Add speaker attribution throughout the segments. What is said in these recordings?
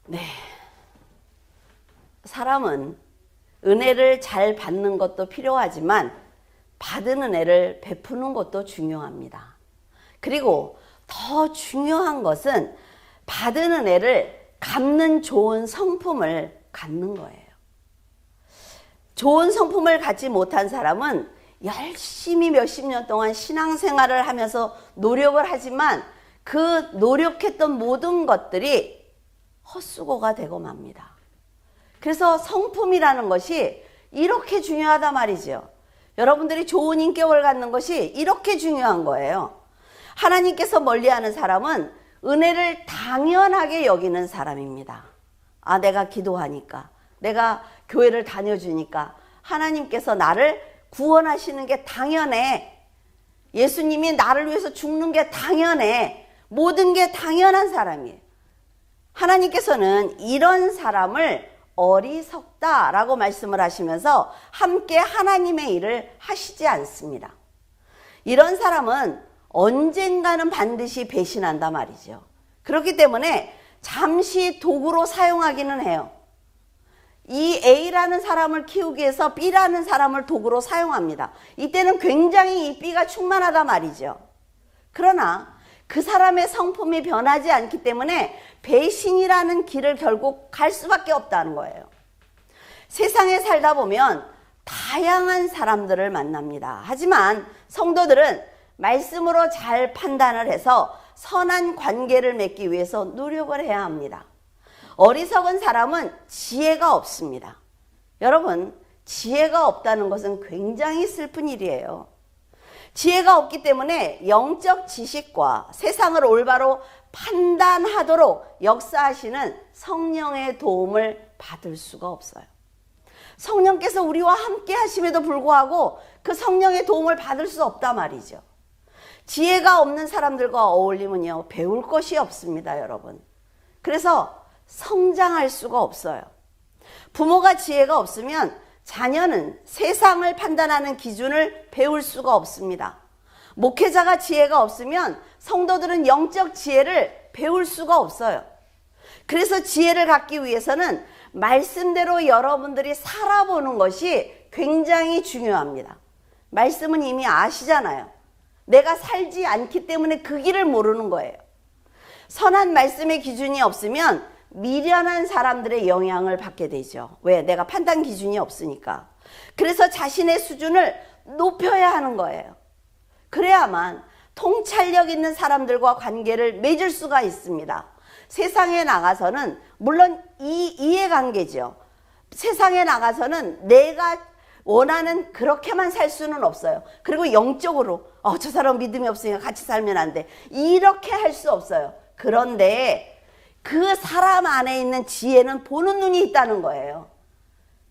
Speaker 1: 네. 사람은 은혜를 잘 받는 것도 필요하지만 받은 은혜를 베푸는 것도 중요합니다. 그리고 더 중요한 것은 받은 은혜를 갚는 좋은 성품을 갖는 거예요. 좋은 성품을 갖지 못한 사람은 열심히 몇십 년 동안 신앙생활을 하면서 노력을 하지만 그 노력했던 모든 것들이 헛수고가 되고 맙니다. 그래서 성품이라는 것이 이렇게 중요하단 말이죠. 여러분들이 좋은 인격을 갖는 것이 이렇게 중요한 거예요. 하나님께서 멀리하는 사람은 은혜를 당연하게 여기는 사람입니다. 아, 내가 기도하니까, 내가 교회를 다녀주니까 하나님께서 나를 구원하시는 게 당연해. 예수님이 나를 위해서 죽는 게 당연해. 모든 게 당연한 사람이에요. 하나님께서는 이런 사람을 어리석다라고 말씀을 하시면서 함께 하나님의 일을 하시지 않습니다. 이런 사람은 언젠가는 반드시 배신한단 말이죠. 그렇기 때문에 잠시 도구로 사용하기는 해요. 이 A라는 사람을 키우기 위해서 B라는 사람을 도구로 사용합니다. 이때는 굉장히 이 B가 충만하단 말이죠. 그러나 그 사람의 성품이 변하지 않기 때문에 배신이라는 길을 결국 갈 수밖에 없다는 거예요. 세상에 살다 보면 다양한 사람들을 만납니다. 하지만 성도들은 말씀으로 잘 판단을 해서 선한 관계를 맺기 위해서 노력을 해야 합니다. 어리석은 사람은 지혜가 없습니다. 여러분, 지혜가 없다는 것은 굉장히 슬픈 일이에요. 지혜가 없기 때문에 영적 지식과 세상을 올바로 판단하도록 역사하시는 성령의 도움을 받을 수가 없어요. 성령께서 우리와 함께 하심에도 불구하고 그 성령의 도움을 받을 수 없단 말이죠. 지혜가 없는 사람들과 어울리면요, 배울 것이 없습니다, 여러분. 그래서 성장할 수가 없어요. 부모가 지혜가 없으면 자녀는 세상을 판단하는 기준을 배울 수가 없습니다. 목회자가 지혜가 없으면 성도들은 영적 지혜를 배울 수가 없어요. 그래서 지혜를 갖기 위해서는 말씀대로 여러분들이 살아보는 것이 굉장히 중요합니다. 말씀은 이미 아시잖아요. 내가 살지 않기 때문에 그 길을 모르는 거예요. 선한 말씀의 기준이 없으면 미련한 사람들의 영향을 받게 되죠. 왜? 내가 판단 기준이 없으니까. 그래서 자신의 수준을 높여야 하는 거예요. 그래야만 통찰력 있는 사람들과 관계를 맺을 수가 있습니다. 세상에 나가서는 물론 이해관계죠. 세상에 나가서는 내가 원하는 그렇게만 살 수는 없어요. 그리고 영적으로 저 사람 믿음이 없으니까 같이 살면 안 돼. 이렇게 할 수 없어요. 그런데 그 사람 안에 있는 지혜는 보는 눈이 있다는 거예요.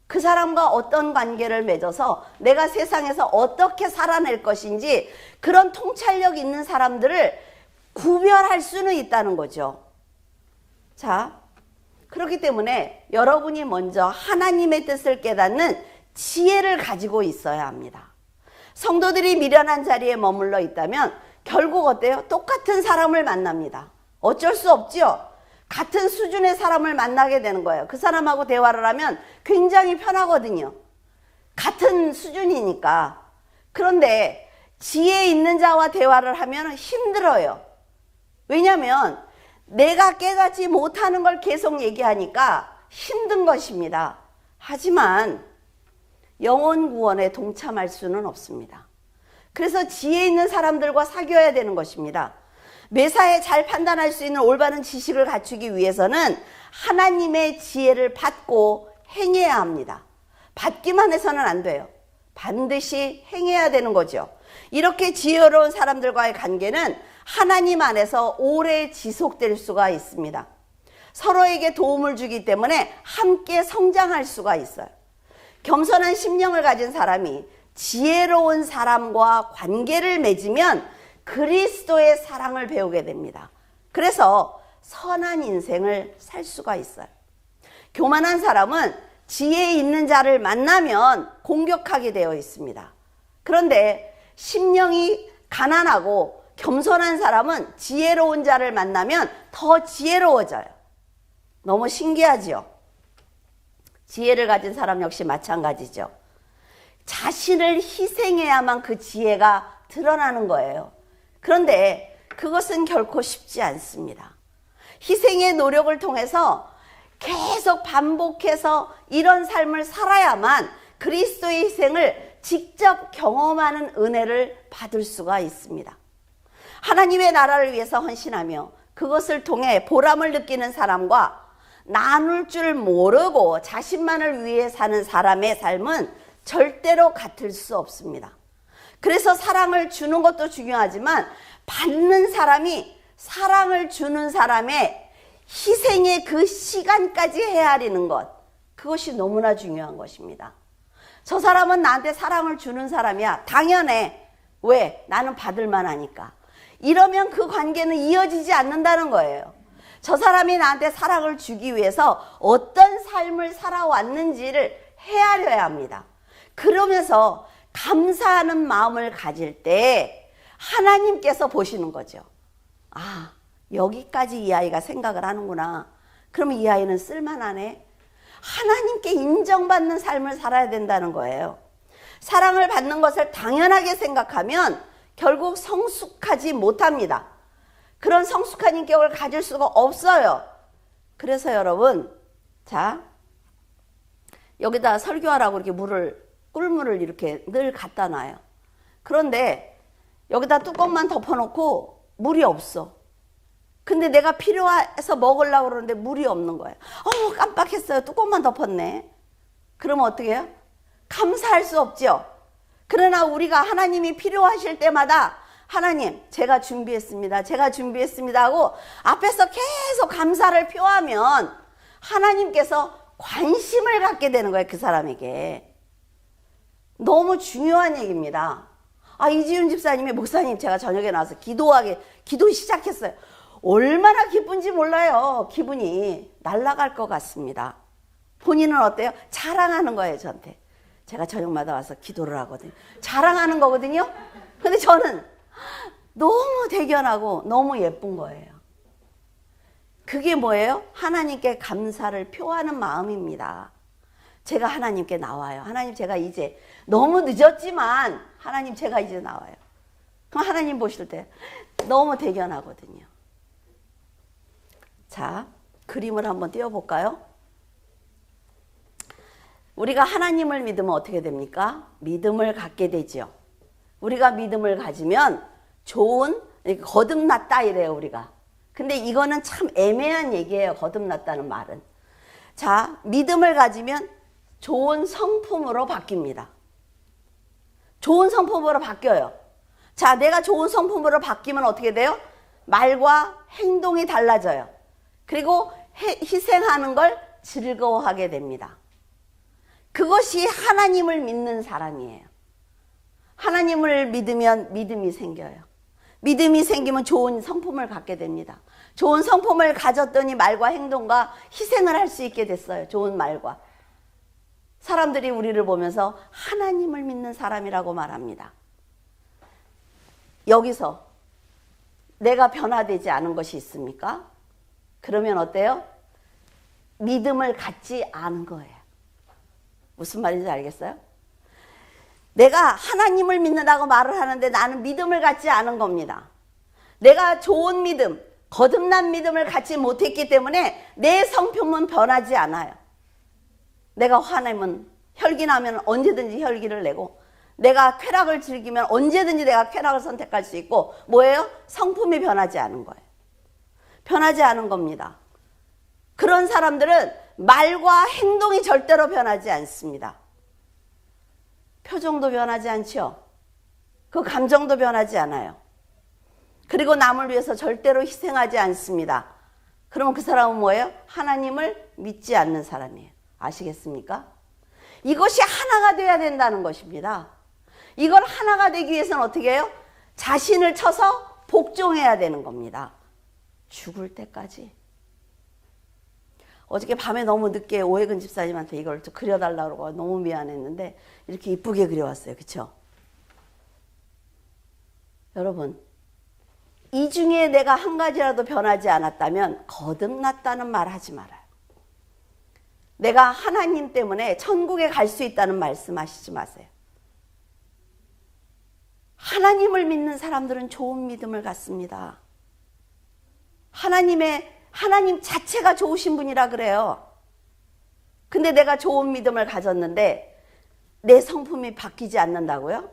Speaker 1: 그 사람과 어떤 관계를 맺어서 내가 세상에서 어떻게 살아낼 것인지 그런 통찰력 있는 사람들을 구별할 수는 있다는 거죠. 자, 그렇기 때문에 여러분이 먼저 하나님의 뜻을 깨닫는 지혜를 가지고 있어야 합니다. 성도들이 미련한 자리에 머물러 있다면 결국 어때요? 똑같은 사람을 만납니다. 어쩔 수 없죠. 같은 수준의 사람을 만나게 되는 거예요. 그 사람하고 대화를 하면 굉장히 편하거든요. 같은 수준이니까. 그런데 지혜 있는 자와 대화를 하면 힘들어요. 왜냐하면 내가 깨닫지 못하는 걸 계속 얘기하니까 힘든 것입니다. 하지만 영혼 구원에 동참할 수는 없습니다. 그래서 지혜 있는 사람들과 사귀어야 되는 것입니다. 매사에 잘 판단할 수 있는 올바른 지식을 갖추기 위해서는 하나님의 지혜를 받고 행해야 합니다. 받기만 해서는 안 돼요. 반드시 행해야 되는 거죠. 이렇게 지혜로운 사람들과의 관계는 하나님 안에서 오래 지속될 수가 있습니다. 서로에게 도움을 주기 때문에 함께 성장할 수가 있어요. 겸손한 심령을 가진 사람이 지혜로운 사람과 관계를 맺으면 그리스도의 사랑을 배우게 됩니다. 그래서 선한 인생을 살 수가 있어요. 교만한 사람은 지혜 있는 자를 만나면 공격하게 되어 있습니다. 그런데 심령이 가난하고 겸손한 사람은 지혜로운 자를 만나면 더 지혜로워져요. 너무 신기하지요? 지혜를 가진 사람 역시 마찬가지죠. 자신을 희생해야만 그 지혜가 드러나는 거예요. 그런데 그것은 결코 쉽지 않습니다. 희생의 노력을 통해서 계속 반복해서 이런 삶을 살아야만 그리스도의 희생을 직접 경험하는 은혜를 받을 수가 있습니다. 하나님의 나라를 위해서 헌신하며 그것을 통해 보람을 느끼는 사람과 나눌 줄 모르고 자신만을 위해 사는 사람의 삶은 절대로 같을 수 없습니다. 그래서 사랑을 주는 것도 중요하지만 받는 사람이 사랑을 주는 사람의 희생의 그 시간까지 헤아리는 것, 그것이 너무나 중요한 것입니다. 저 사람은 나한테 사랑을 주는 사람이야. 당연해. 왜? 나는 받을 만하니까. 이러면 그 관계는 이어지지 않는다는 거예요. 저 사람이 나한테 사랑을 주기 위해서 어떤 삶을 살아왔는지를 헤아려야 합니다. 그러면서 감사하는 마음을 가질 때 하나님께서 보시는 거죠. 아, 여기까지 이 아이가 생각을 하는구나. 그러면 이 아이는 쓸만하네. 하나님께 인정받는 삶을 살아야 된다는 거예요. 사랑을 받는 것을 당연하게 생각하면 결국 성숙하지 못합니다. 그런 성숙한 인격을 가질 수가 없어요. 그래서 여러분, 자, 여기다 설교하라고 이렇게 꿀물을 이렇게 늘 갖다 놔요. 그런데 여기다 뚜껑만 덮어놓고 물이 없어. 근데 내가 필요해서 먹으려고 그러는데 물이 없는 거예요. 깜빡했어요. 뚜껑만 덮었네. 그러면 어떻게 해요? 감사할 수 없죠. 그러나 우리가 하나님이 필요하실 때마다 하나님, 제가 준비했습니다. 제가 준비했습니다 하고 앞에서 계속 감사를 표하면 하나님께서 관심을 갖게 되는 거예요. 그 사람에게. 너무 중요한 얘기입니다. 이지윤 집사님이 목사님 제가 저녁에 나와서 기도 시작했어요. 얼마나 기쁜지 몰라요. 기분이 날아갈 것 같습니다. 본인은 어때요? 자랑하는 거예요, 저한테. 제가 저녁마다 와서 기도를 하거든요. 자랑하는 거거든요. 근데 저는 너무 대견하고 너무 예쁜 거예요. 그게 뭐예요? 하나님께 감사를 표하는 마음입니다. 제가 하나님께 나와요. 하나님, 제가 이제 너무 늦었지만 하나님, 제가 이제 나와요. 그럼 하나님 보실 때 너무 대견하거든요. 자, 그림을 한번 띄워볼까요? 우리가 하나님을 믿으면 어떻게 됩니까? 믿음을 갖게 되죠. 우리가 믿음을 가지면 좋은, 거듭났다 이래요, 우리가. 근데 이거는 참 애매한 얘기예요, 거듭났다는 말은. 자, 믿음을 가지면 좋은 성품으로 바뀝니다. 좋은 성품으로 바뀌어요. 자, 내가 좋은 성품으로 바뀌면 어떻게 돼요? 말과 행동이 달라져요. 그리고 희생하는 걸 즐거워하게 됩니다. 그것이 하나님을 믿는 사람이에요. 하나님을 믿으면 믿음이 생겨요. 믿음이 생기면 좋은 성품을 갖게 됩니다. 좋은 성품을 가졌더니 말과 행동과 희생을 할 수 있게 됐어요. 좋은 말과. 사람들이 우리를 보면서 하나님을 믿는 사람이라고 말합니다. 여기서 내가 변화되지 않은 것이 있습니까? 그러면 어때요? 믿음을 갖지 않은 거예요. 무슨 말인지 알겠어요? 내가 하나님을 믿는다고 말을 하는데 나는 믿음을 갖지 않은 겁니다. 내가 좋은 믿음, 거듭난 믿음을 갖지 못했기 때문에 내 성품은 변하지 않아요. 내가 화내면, 혈기나면 언제든지 혈기를 내고, 내가 쾌락을 즐기면 언제든지 내가 쾌락을 선택할 수 있고, 뭐예요? 성품이 변하지 않은 거예요. 변하지 않은 겁니다. 그런 사람들은 말과 행동이 절대로 변하지 않습니다. 표정도 변하지 않죠. 그 감정도 변하지 않아요. 그리고 남을 위해서 절대로 희생하지 않습니다. 그러면 그 사람은 뭐예요? 하나님을 믿지 않는 사람이에요. 아시겠습니까? 이것이 하나가 돼야 된다는 것입니다. 이걸 하나가 되기 위해서는 어떻게 해요? 자신을 쳐서 복종해야 되는 겁니다. 죽을 때까지. 어저께 밤에 너무 늦게 오해근 집사님한테 이걸 좀 그려달라고 그러고 너무 미안했는데 이렇게 이쁘게 그려왔어요. 그렇죠? 여러분, 이 중에 내가 한 가지라도 변하지 않았다면 거듭났다는 말 하지 말아요. 내가 하나님 때문에 천국에 갈 수 있다는 말씀하시지 마세요. 하나님을 믿는 사람들은 좋은 믿음을 갖습니다. 하나님 자체가 좋으신 분이라 그래요. 근데 내가 좋은 믿음을 가졌는데 내 성품이 바뀌지 않는다고요?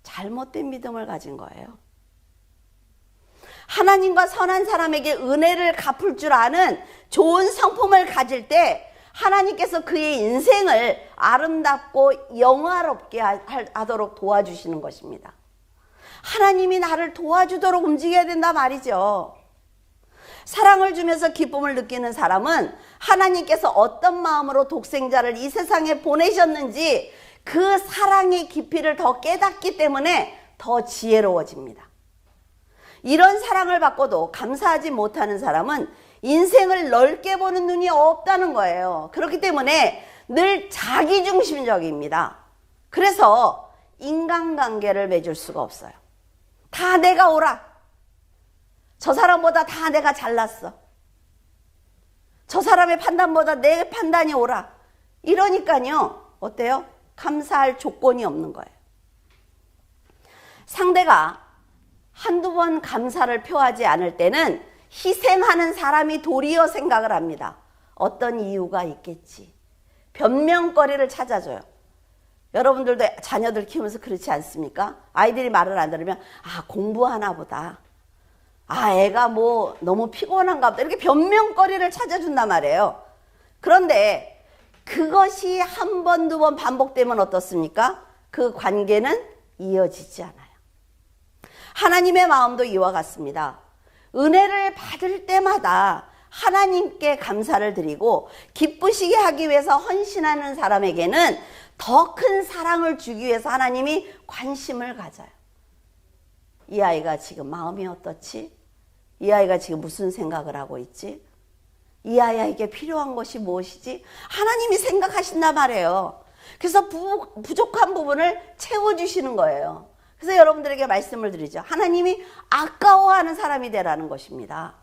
Speaker 1: 잘못된 믿음을 가진 거예요. 하나님과 선한 사람에게 은혜를 갚을 줄 아는 좋은 성품을 가질 때 하나님께서 그의 인생을 아름답고 영화롭게 하도록 도와주시는 것입니다. 하나님이 나를 도와주도록 움직여야 된다 말이죠. 사랑을 주면서 기쁨을 느끼는 사람은 하나님께서 어떤 마음으로 독생자를 이 세상에 보내셨는지 그 사랑의 깊이를 더 깨닫기 때문에 더 지혜로워집니다. 이런 사랑을 받고도 감사하지 못하는 사람은 인생을 넓게 보는 눈이 없다는 거예요. 그렇기 때문에 늘 자기중심적입니다. 그래서 인간관계를 맺을 수가 없어요. 다 내가 옳아. 저 사람보다 다 내가 잘났어. 저 사람의 판단보다 내 판단이 옳아. 이러니까요. 어때요? 감사할 조건이 없는 거예요. 상대가 한두 번 감사를 표하지 않을 때는 희생하는 사람이 도리어 생각을 합니다. 어떤 이유가 있겠지. 변명거리를 찾아줘요. 여러분들도 자녀들 키우면서 그렇지 않습니까? 아이들이 말을 안 들으면 공부하나 보다. 애가 뭐 너무 피곤한가 보다. 이렇게 변명거리를 찾아준단 말이에요. 그런데 그것이 한 번, 두 번 반복되면 어떻습니까? 그 관계는 이어지지 않아요. 하나님의 마음도 이와 같습니다. 은혜를 받을 때마다 하나님께 감사를 드리고 기쁘시게 하기 위해서 헌신하는 사람에게는 더 큰 사랑을 주기 위해서 하나님이 관심을 가져요. 이 아이가 지금 마음이 어떻지? 이 아이가 지금 무슨 생각을 하고 있지? 이 아이에게 필요한 것이 무엇이지? 하나님이 생각하신단 말이에요. 그래서 부족한 부분을 채워주시는 거예요. 그래서 여러분들에게 말씀을 드리죠. 하나님이 아까워하는 사람이 되라는 것입니다.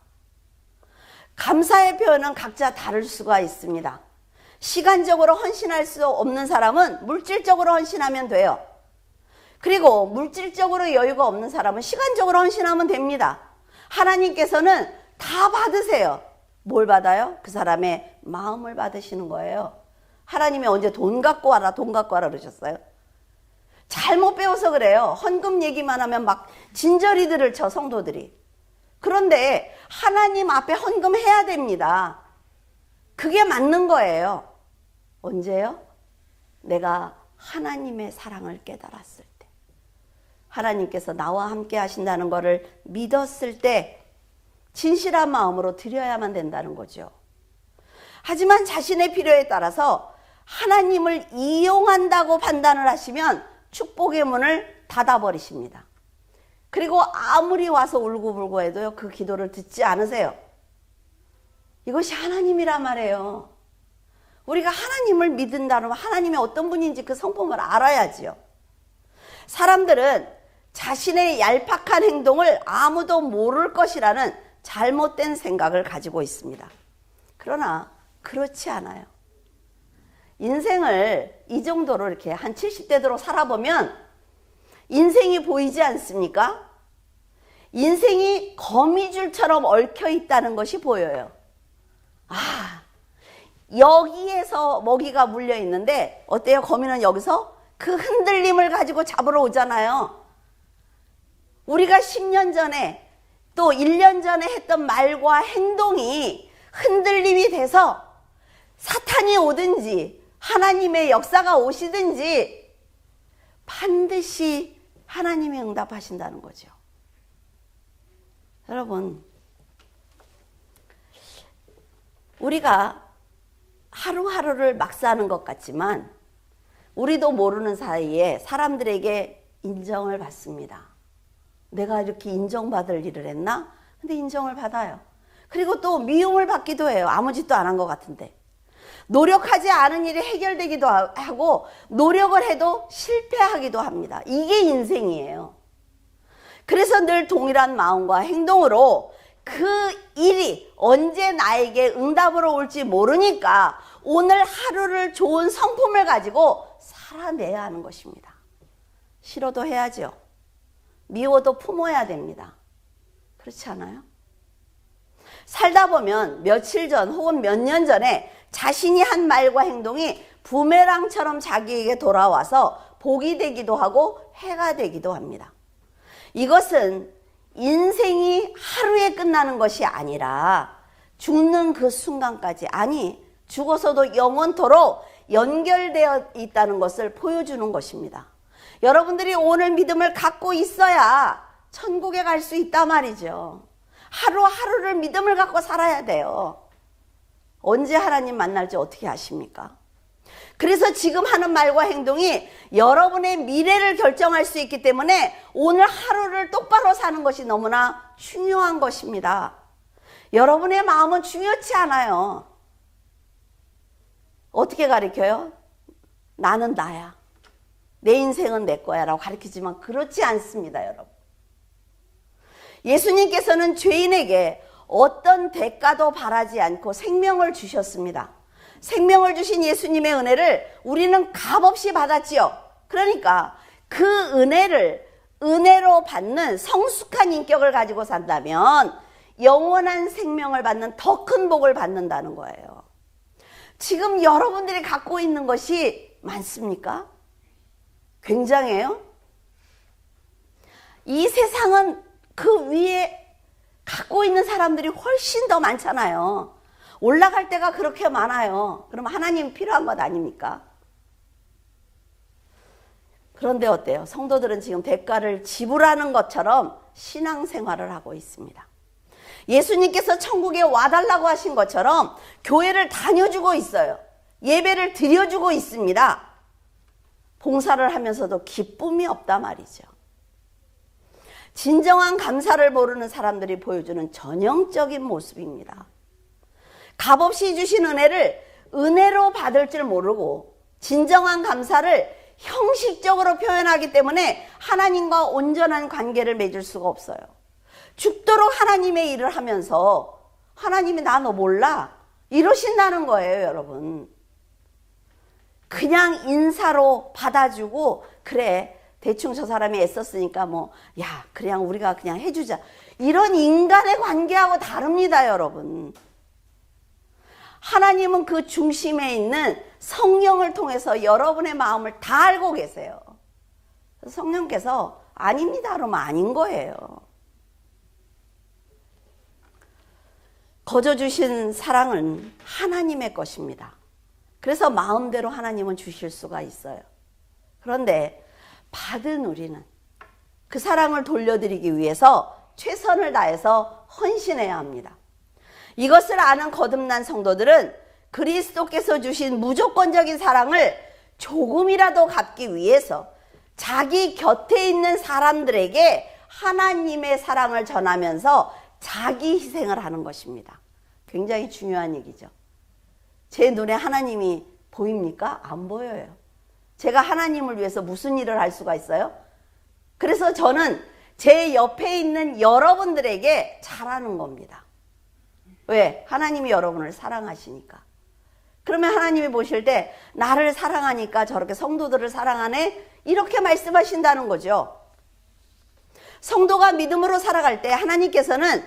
Speaker 1: 감사의 표현은 각자 다를 수가 있습니다. 시간적으로 헌신할 수 없는 사람은 물질적으로 헌신하면 돼요. 그리고 물질적으로 여유가 없는 사람은 시간적으로 헌신하면 됩니다. 하나님께서는 다 받으세요. 뭘 받아요? 그 사람의 마음을 받으시는 거예요. 하나님이 언제 돈 갖고 와라 그러셨어요? 잘못 배워서 그래요. 헌금 얘기만 하면 막 진저리들을 쳐 성도들이. 그런데 하나님 앞에 헌금해야 됩니다. 그게 맞는 거예요. 언제요? 내가 하나님의 사랑을 깨달았을 때. 하나님께서 나와 함께 하신다는 것을 믿었을 때 진실한 마음으로 드려야만 된다는 거죠. 하지만 자신의 필요에 따라서 하나님을 이용한다고 판단을 하시면 축복의 문을 닫아버리십니다. 그리고 아무리 와서 울고불고 해도요, 그 기도를 듣지 않으세요. 이것이 하나님이란 말이에요. 우리가 하나님을 믿는다면 하나님이 어떤 분인지 그 성품을 알아야지요. 사람들은 자신의 얄팍한 행동을 아무도 모를 것이라는 잘못된 생각을 가지고 있습니다. 그러나 그렇지 않아요. 인생을 이 정도로 이렇게 한 70대 도록 살아보면 인생이 보이지 않습니까? 인생이 거미줄처럼 얽혀 있다는 것이 보여요. 여기에서 먹이가 물려 있는데 어때요? 거미는 여기서 그 흔들림을 가지고 잡으러 오잖아요. 우리가 10년 전에 또 1년 전에 했던 말과 행동이 흔들림이 돼서 사탄이 오든지 하나님의 역사가 오시든지 반드시 하나님이 응답하신다는 거죠. 여러분, 우리가 하루하루를 막 사는 것 같지만 우리도 모르는 사이에 사람들에게 인정을 받습니다. 내가 이렇게 인정받을 일을 했나? 근데 인정을 받아요. 그리고 또 미움을 받기도 해요. 아무 짓도 안 한 것 같은데. 노력하지 않은 일이 해결되기도 하고 노력을 해도 실패하기도 합니다. 이게 인생이에요. 그래서 늘 동일한 마음과 행동으로 그 일이 언제 나에게 응답으로 올지 모르니까 오늘 하루를 좋은 성품을 가지고 살아내야 하는 것입니다. 싫어도 해야죠. 미워도 품어야 됩니다. 그렇지 않아요? 살다 보면 며칠 전 혹은 몇 년 전에 자신이 한 말과 행동이 부메랑처럼 자기에게 돌아와서 복이 되기도 하고 해가 되기도 합니다. 이것은 인생이 하루에 끝나는 것이 아니라 죽는 그 순간까지, 아니 죽어서도 영원토록 연결되어 있다는 것을 보여주는 것입니다. 여러분들이 오늘 믿음을 갖고 있어야 천국에 갈 수 있단 말이죠. 하루하루를 믿음을 갖고 살아야 돼요. 언제 하나님 만날지 어떻게 아십니까? 그래서 지금 하는 말과 행동이 여러분의 미래를 결정할 수 있기 때문에 오늘 하루를 똑바로 사는 것이 너무나 중요한 것입니다. 여러분의 마음은 중요치 않아요. 어떻게 가르쳐요? 나는 나야. 내 인생은 내 거야 라고 가르치지만 그렇지 않습니다, 여러분. 예수님께서는 죄인에게 어떤 대가도 바라지 않고 생명을 주셨습니다. 생명을 주신 예수님의 은혜를 우리는 값없이 받았지요. 그러니까 그 은혜를 은혜로 받는 성숙한 인격을 가지고 산다면 영원한 생명을 받는 더 큰 복을 받는다는 거예요. 지금 여러분들이 갖고 있는 것이 많습니까? 굉장해요. 이 세상은 그 위에 갖고 있는 사람들이 훨씬 더 많잖아요. 올라갈 때가 그렇게 많아요. 그러면 하나님 필요한 것 아닙니까? 그런데 어때요? 성도들은 지금 대가를 지불하는 것처럼 신앙생활을 하고 있습니다. 예수님께서 천국에 와달라고 하신 것처럼 교회를 다녀주고 있어요. 예배를 드려주고 있습니다. 봉사를 하면서도 기쁨이 없단 말이죠. 진정한 감사를 모르는 사람들이 보여주는 전형적인 모습입니다. 값없이 주신 은혜를 은혜로 받을 줄 모르고 진정한 감사를 형식적으로 표현하기 때문에 하나님과 온전한 관계를 맺을 수가 없어요. 죽도록 하나님의 일을 하면서 하나님이 나 너 몰라? 이러신다는 거예요, 여러분. 그냥 인사로 받아주고 그래 대충 저 사람이 애썼으니까 뭐 야 그냥 우리가 그냥 해주자, 이런 인간의 관계하고 다릅니다, 여러분. 하나님은 그 중심에 있는 성령을 통해서 여러분의 마음을 다 알고 계세요. 성령께서 아닙니다 그러면 아닌 거예요. 거저 주신 사랑은 하나님의 것입니다. 그래서 마음대로 하나님은 주실 수가 있어요. 그런데 받은 우리는 그 사랑을 돌려드리기 위해서 최선을 다해서 헌신해야 합니다. 이것을 아는 거듭난 성도들은 그리스도께서 주신 무조건적인 사랑을 조금이라도 갚기 위해서 자기 곁에 있는 사람들에게 하나님의 사랑을 전하면서 자기 희생을 하는 것입니다. 굉장히 중요한 얘기죠. 제 눈에 하나님이 보입니까? 안 보여요. 제가 하나님을 위해서 무슨 일을 할 수가 있어요? 그래서 저는 제 옆에 있는 여러분들에게 잘하는 겁니다. 왜? 하나님이 여러분을 사랑하시니까. 그러면 하나님이 보실 때 나를 사랑하니까 저렇게 성도들을 사랑하네? 이렇게 말씀하신다는 거죠. 성도가 믿음으로 살아갈 때 하나님께서는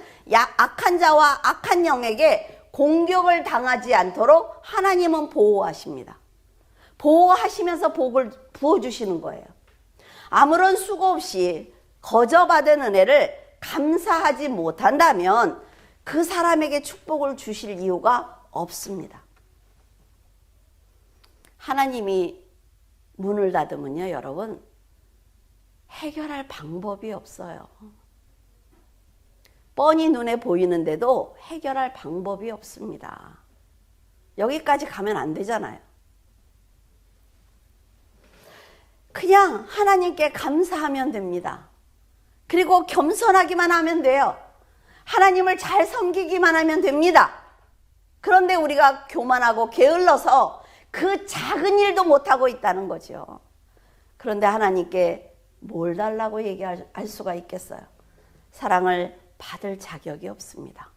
Speaker 1: 악한 자와 악한 영에게 공격을 당하지 않도록 하나님은 보호하십니다. 보호하시면서 복을 부어주시는 거예요. 아무런 수고 없이 거저 받은 은혜를 감사하지 못한다면 그 사람에게 축복을 주실 이유가 없습니다. 하나님이 문을 닫으면요, 여러분, 해결할 방법이 없어요. 뻔히 눈에 보이는데도 해결할 방법이 없습니다. 여기까지 가면 안 되잖아요. 그냥 하나님께 감사하면 됩니다. 그리고 겸손하기만 하면 돼요. 하나님을 잘 섬기기만 하면 됩니다. 그런데 우리가 교만하고 게을러서 그 작은 일도 못하고 있다는 거죠. 그런데 하나님께 뭘 달라고 얘기할 수가 있겠어요? 사랑을 받을 자격이 없습니다.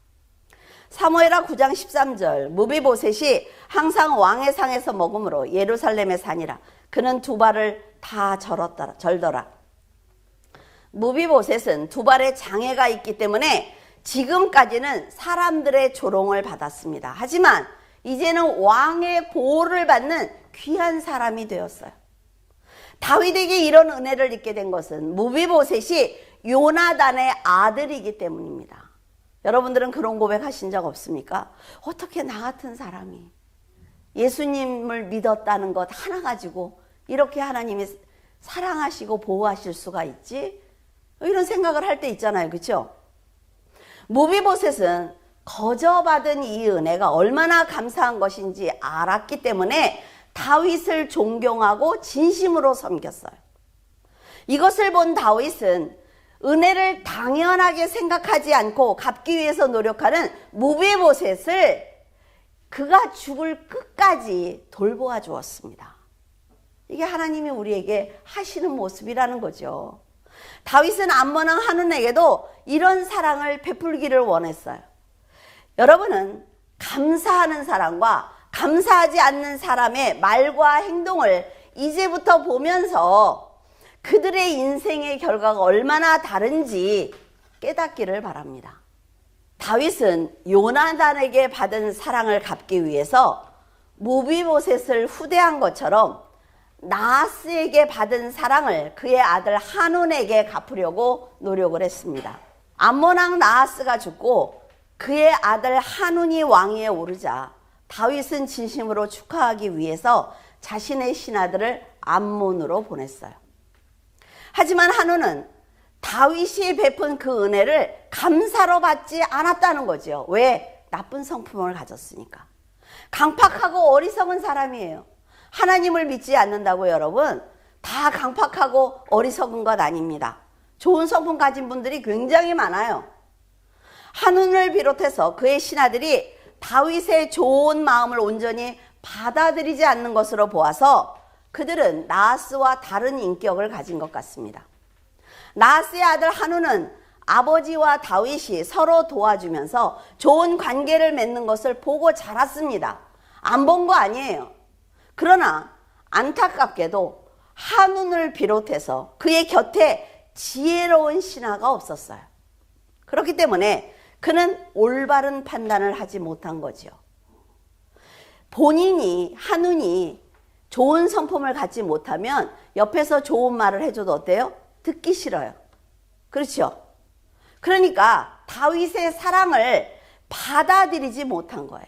Speaker 1: 사무엘하 9장 13절 무비보셋이 항상 왕의 상에서 먹음으로 예루살렘에 사니라. 그는 두 발을 다 절더라. 무비보셋은 두 발에 장애가 있기 때문에 지금까지는 사람들의 조롱을 받았습니다. 하지만 이제는 왕의 보호를 받는 귀한 사람이 되었어요. 다윗에게 이런 은혜를 입게 된 것은 무비보셋이 요나단의 아들이기 때문입니다. 여러분들은 그런 고백하신 적 없습니까? 어떻게 나 같은 사람이 예수님을 믿었다는 것 하나 가지고 이렇게 하나님이 사랑하시고 보호하실 수가 있지? 이런 생각을 할 때 있잖아요. 그렇죠? 무비보셋은 거저받은 이 은혜가 얼마나 감사한 것인지 알았기 때문에 다윗을 존경하고 진심으로 섬겼어요. 이것을 본 다윗은 은혜를 당연하게 생각하지 않고 갚기 위해서 노력하는 무비보셋을 그가 죽을 끝까지 돌보아 주었습니다. 이게 하나님이 우리에게 하시는 모습이라는 거죠. 다윗은 암몬 왕 한운에게도 이런 사랑을 베풀기를 원했어요. 여러분은 감사하는 사람과 감사하지 않는 사람의 말과 행동을 이제부터 보면서 그들의 인생의 결과가 얼마나 다른지 깨닫기를 바랍니다. 다윗은 요나단에게 받은 사랑을 갚기 위해서 무비보셋을 후대한 것처럼 나하스에게 받은 사랑을 그의 아들 한운에게 갚으려고 노력을 했습니다. 암몬 왕 나하스가 죽고 그의 아들 한운이 왕위에 오르자 다윗은 진심으로 축하하기 위해서 자신의 신하들을 암몬으로 보냈어요. 하지만 한운은 다윗이 베푼 그 은혜를 감사로 받지 않았다는 거죠. 왜? 나쁜 성품을 가졌으니까. 강팍하고 어리석은 사람이에요. 하나님을 믿지 않는다고 여러분, 다 강팍하고 어리석은 것 아닙니다. 좋은 성품 가진 분들이 굉장히 많아요. 한운을 비롯해서 그의 신하들이 다윗의 좋은 마음을 온전히 받아들이지 않는 것으로 보아서 그들은 나하스와 다른 인격을 가진 것 같습니다. 나하스의 아들 한운은 아버지와 다윗이 서로 도와주면서 좋은 관계를 맺는 것을 보고 자랐습니다. 안 본 거 아니에요. 그러나 안타깝게도 한운을 비롯해서 그의 곁에 지혜로운 신하가 없었어요. 그렇기 때문에 그는 올바른 판단을 하지 못한 거죠. 본인이 한운이 좋은 성품을 갖지 못하면 옆에서 좋은 말을 해줘도 어때요? 듣기 싫어요. 그렇죠? 그러니까 다윗의 사랑을 받아들이지 못한 거예요.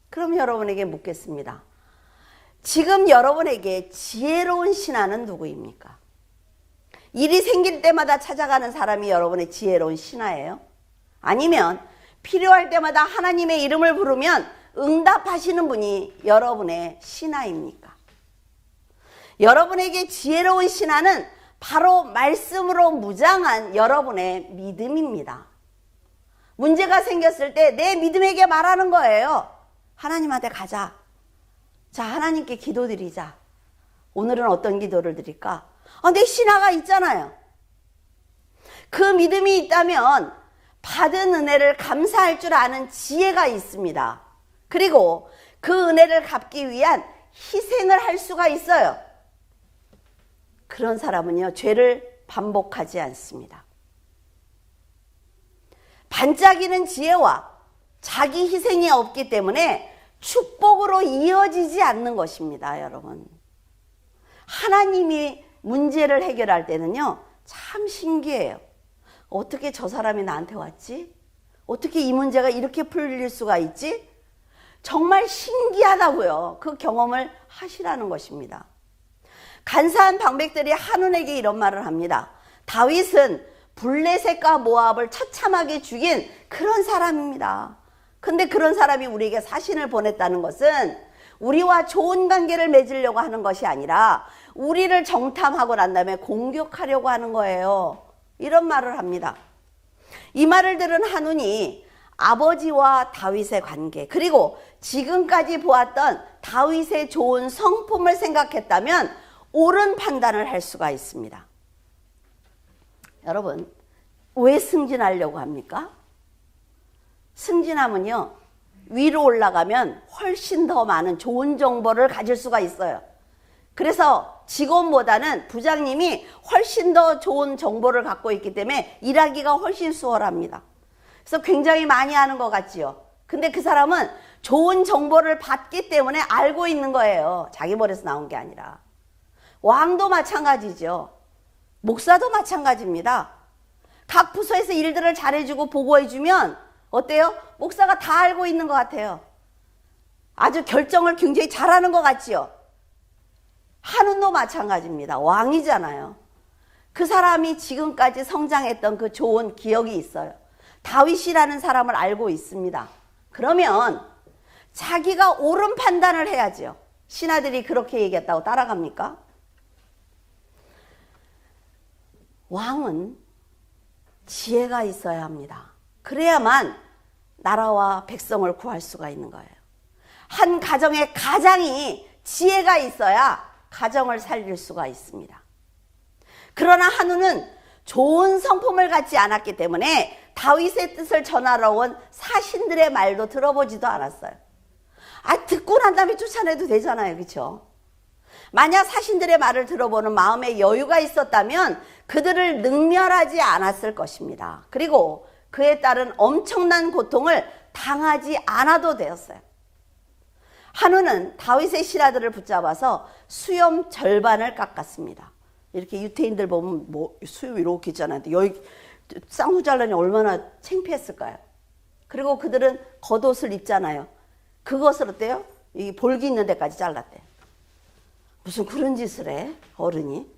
Speaker 1: 그럼 여러분에게 묻겠습니다. 지금 여러분에게 지혜로운 신하는 누구입니까? 일이 생길 때마다 찾아가는 사람이 여러분의 지혜로운 신하예요? 아니면 필요할 때마다 하나님의 이름을 부르면 응답하시는 분이 여러분의 신하입니까? 여러분에게 지혜로운 신하는 바로 말씀으로 무장한 여러분의 믿음입니다. 문제가 생겼을 때 내 믿음에게 말하는 거예요. 하나님한테 가자. 자, 하나님께 기도드리자. 오늘은 어떤 기도를 드릴까? 내 신하가 있잖아요. 그 믿음이 있다면 받은 은혜를 감사할 줄 아는 지혜가 있습니다. 그리고 그 은혜를 갚기 위한 희생을 할 수가 있어요. 그런 사람은요, 죄를 반복하지 않습니다. 반짝이는 지혜와 자기 희생이 없기 때문에 축복으로 이어지지 않는 것입니다, 여러분. 하나님이 문제를 해결할 때는요, 참 신기해요. 어떻게 저 사람이 나한테 왔지? 어떻게 이 문제가 이렇게 풀릴 수가 있지? 정말 신기하다고요. 그 경험을 하시라는 것입니다. 간사한 방백들이 한운에게 이런 말을 합니다. 다윗은 블레셋과 모압을 처참하게 죽인 그런 사람입니다. 근데 그런 사람이 우리에게 사신을 보냈다는 것은 우리와 좋은 관계를 맺으려고 하는 것이 아니라 우리를 정탐하고 난 다음에 공격하려고 하는 거예요. 이런 말을 합니다. 이 말을 들은 한운이 아버지와 다윗의 관계, 그리고 지금까지 보았던 다윗의 좋은 성품을 생각했다면 옳은 판단을 할 수가 있습니다. 여러분, 왜 승진하려고 합니까? 승진하면요, 위로 올라가면 훨씬 더 많은 좋은 정보를 가질 수가 있어요. 그래서 직원보다는 부장님이 훨씬 더 좋은 정보를 갖고 있기 때문에 일하기가 훨씬 수월합니다. 그래서 굉장히 많이 하는 것 같지요. 근데 그 사람은 좋은 정보를 받기 때문에 알고 있는 거예요. 자기 머리에서 나온 게 아니라. 왕도 마찬가지죠. 목사도 마찬가지입니다. 각 부서에서 일들을 잘해주고 보고해주면 어때요? 목사가 다 알고 있는 것 같아요. 아주 결정을 굉장히 잘하는 것 같지요. 한운도 마찬가지입니다. 왕이잖아요. 그 사람이 지금까지 성장했던 그 좋은 기억이 있어요. 다윗이라는 사람을 알고 있습니다. 그러면 자기가 옳은 판단을 해야죠. 신하들이 그렇게 얘기했다고 따라갑니까? 왕은 지혜가 있어야 합니다. 그래야만 나라와 백성을 구할 수가 있는 거예요. 한 가정의 가장이 지혜가 있어야 가정을 살릴 수가 있습니다. 그러나 한우는 좋은 성품을 갖지 않았기 때문에 다윗의 뜻을 전하러 온 사신들의 말도 들어보지도 않았어요. 듣고 난 다음에 쫓아내도 되잖아요. 그렇죠? 만약 사신들의 말을 들어보는 마음에 여유가 있었다면 그들을 능멸하지 않았을 것입니다. 그리고 그에 따른 엄청난 고통을 당하지 않아도 되었어요. 한우는 다윗의 신하들을 붙잡아서 수염 절반을 깎았습니다. 이렇게 유태인들 보면 수염 이렇게 있잖아요. 여기 쌍수 잘라니 얼마나 창피했을까요? 그리고 그들은 겉옷을 입잖아요. 그것을 어때요? 이 볼기 있는 데까지 잘랐대. 무슨 그런 짓을 해? 어른이.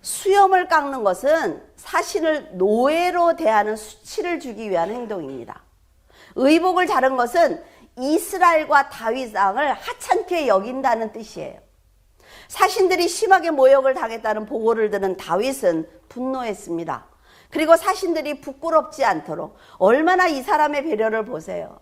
Speaker 1: 수염을 깎는 것은 사신을 노예로 대하는 수치를 주기 위한 행동입니다. 의복을 자른 것은 이스라엘과 다윗 왕을 하찮게 여긴다는 뜻이에요. 사신들이 심하게 모욕을 당했다는 보고를 들은 다윗은 분노했습니다. 그리고 사신들이 부끄럽지 않도록 얼마나 이 사람의 배려를 보세요.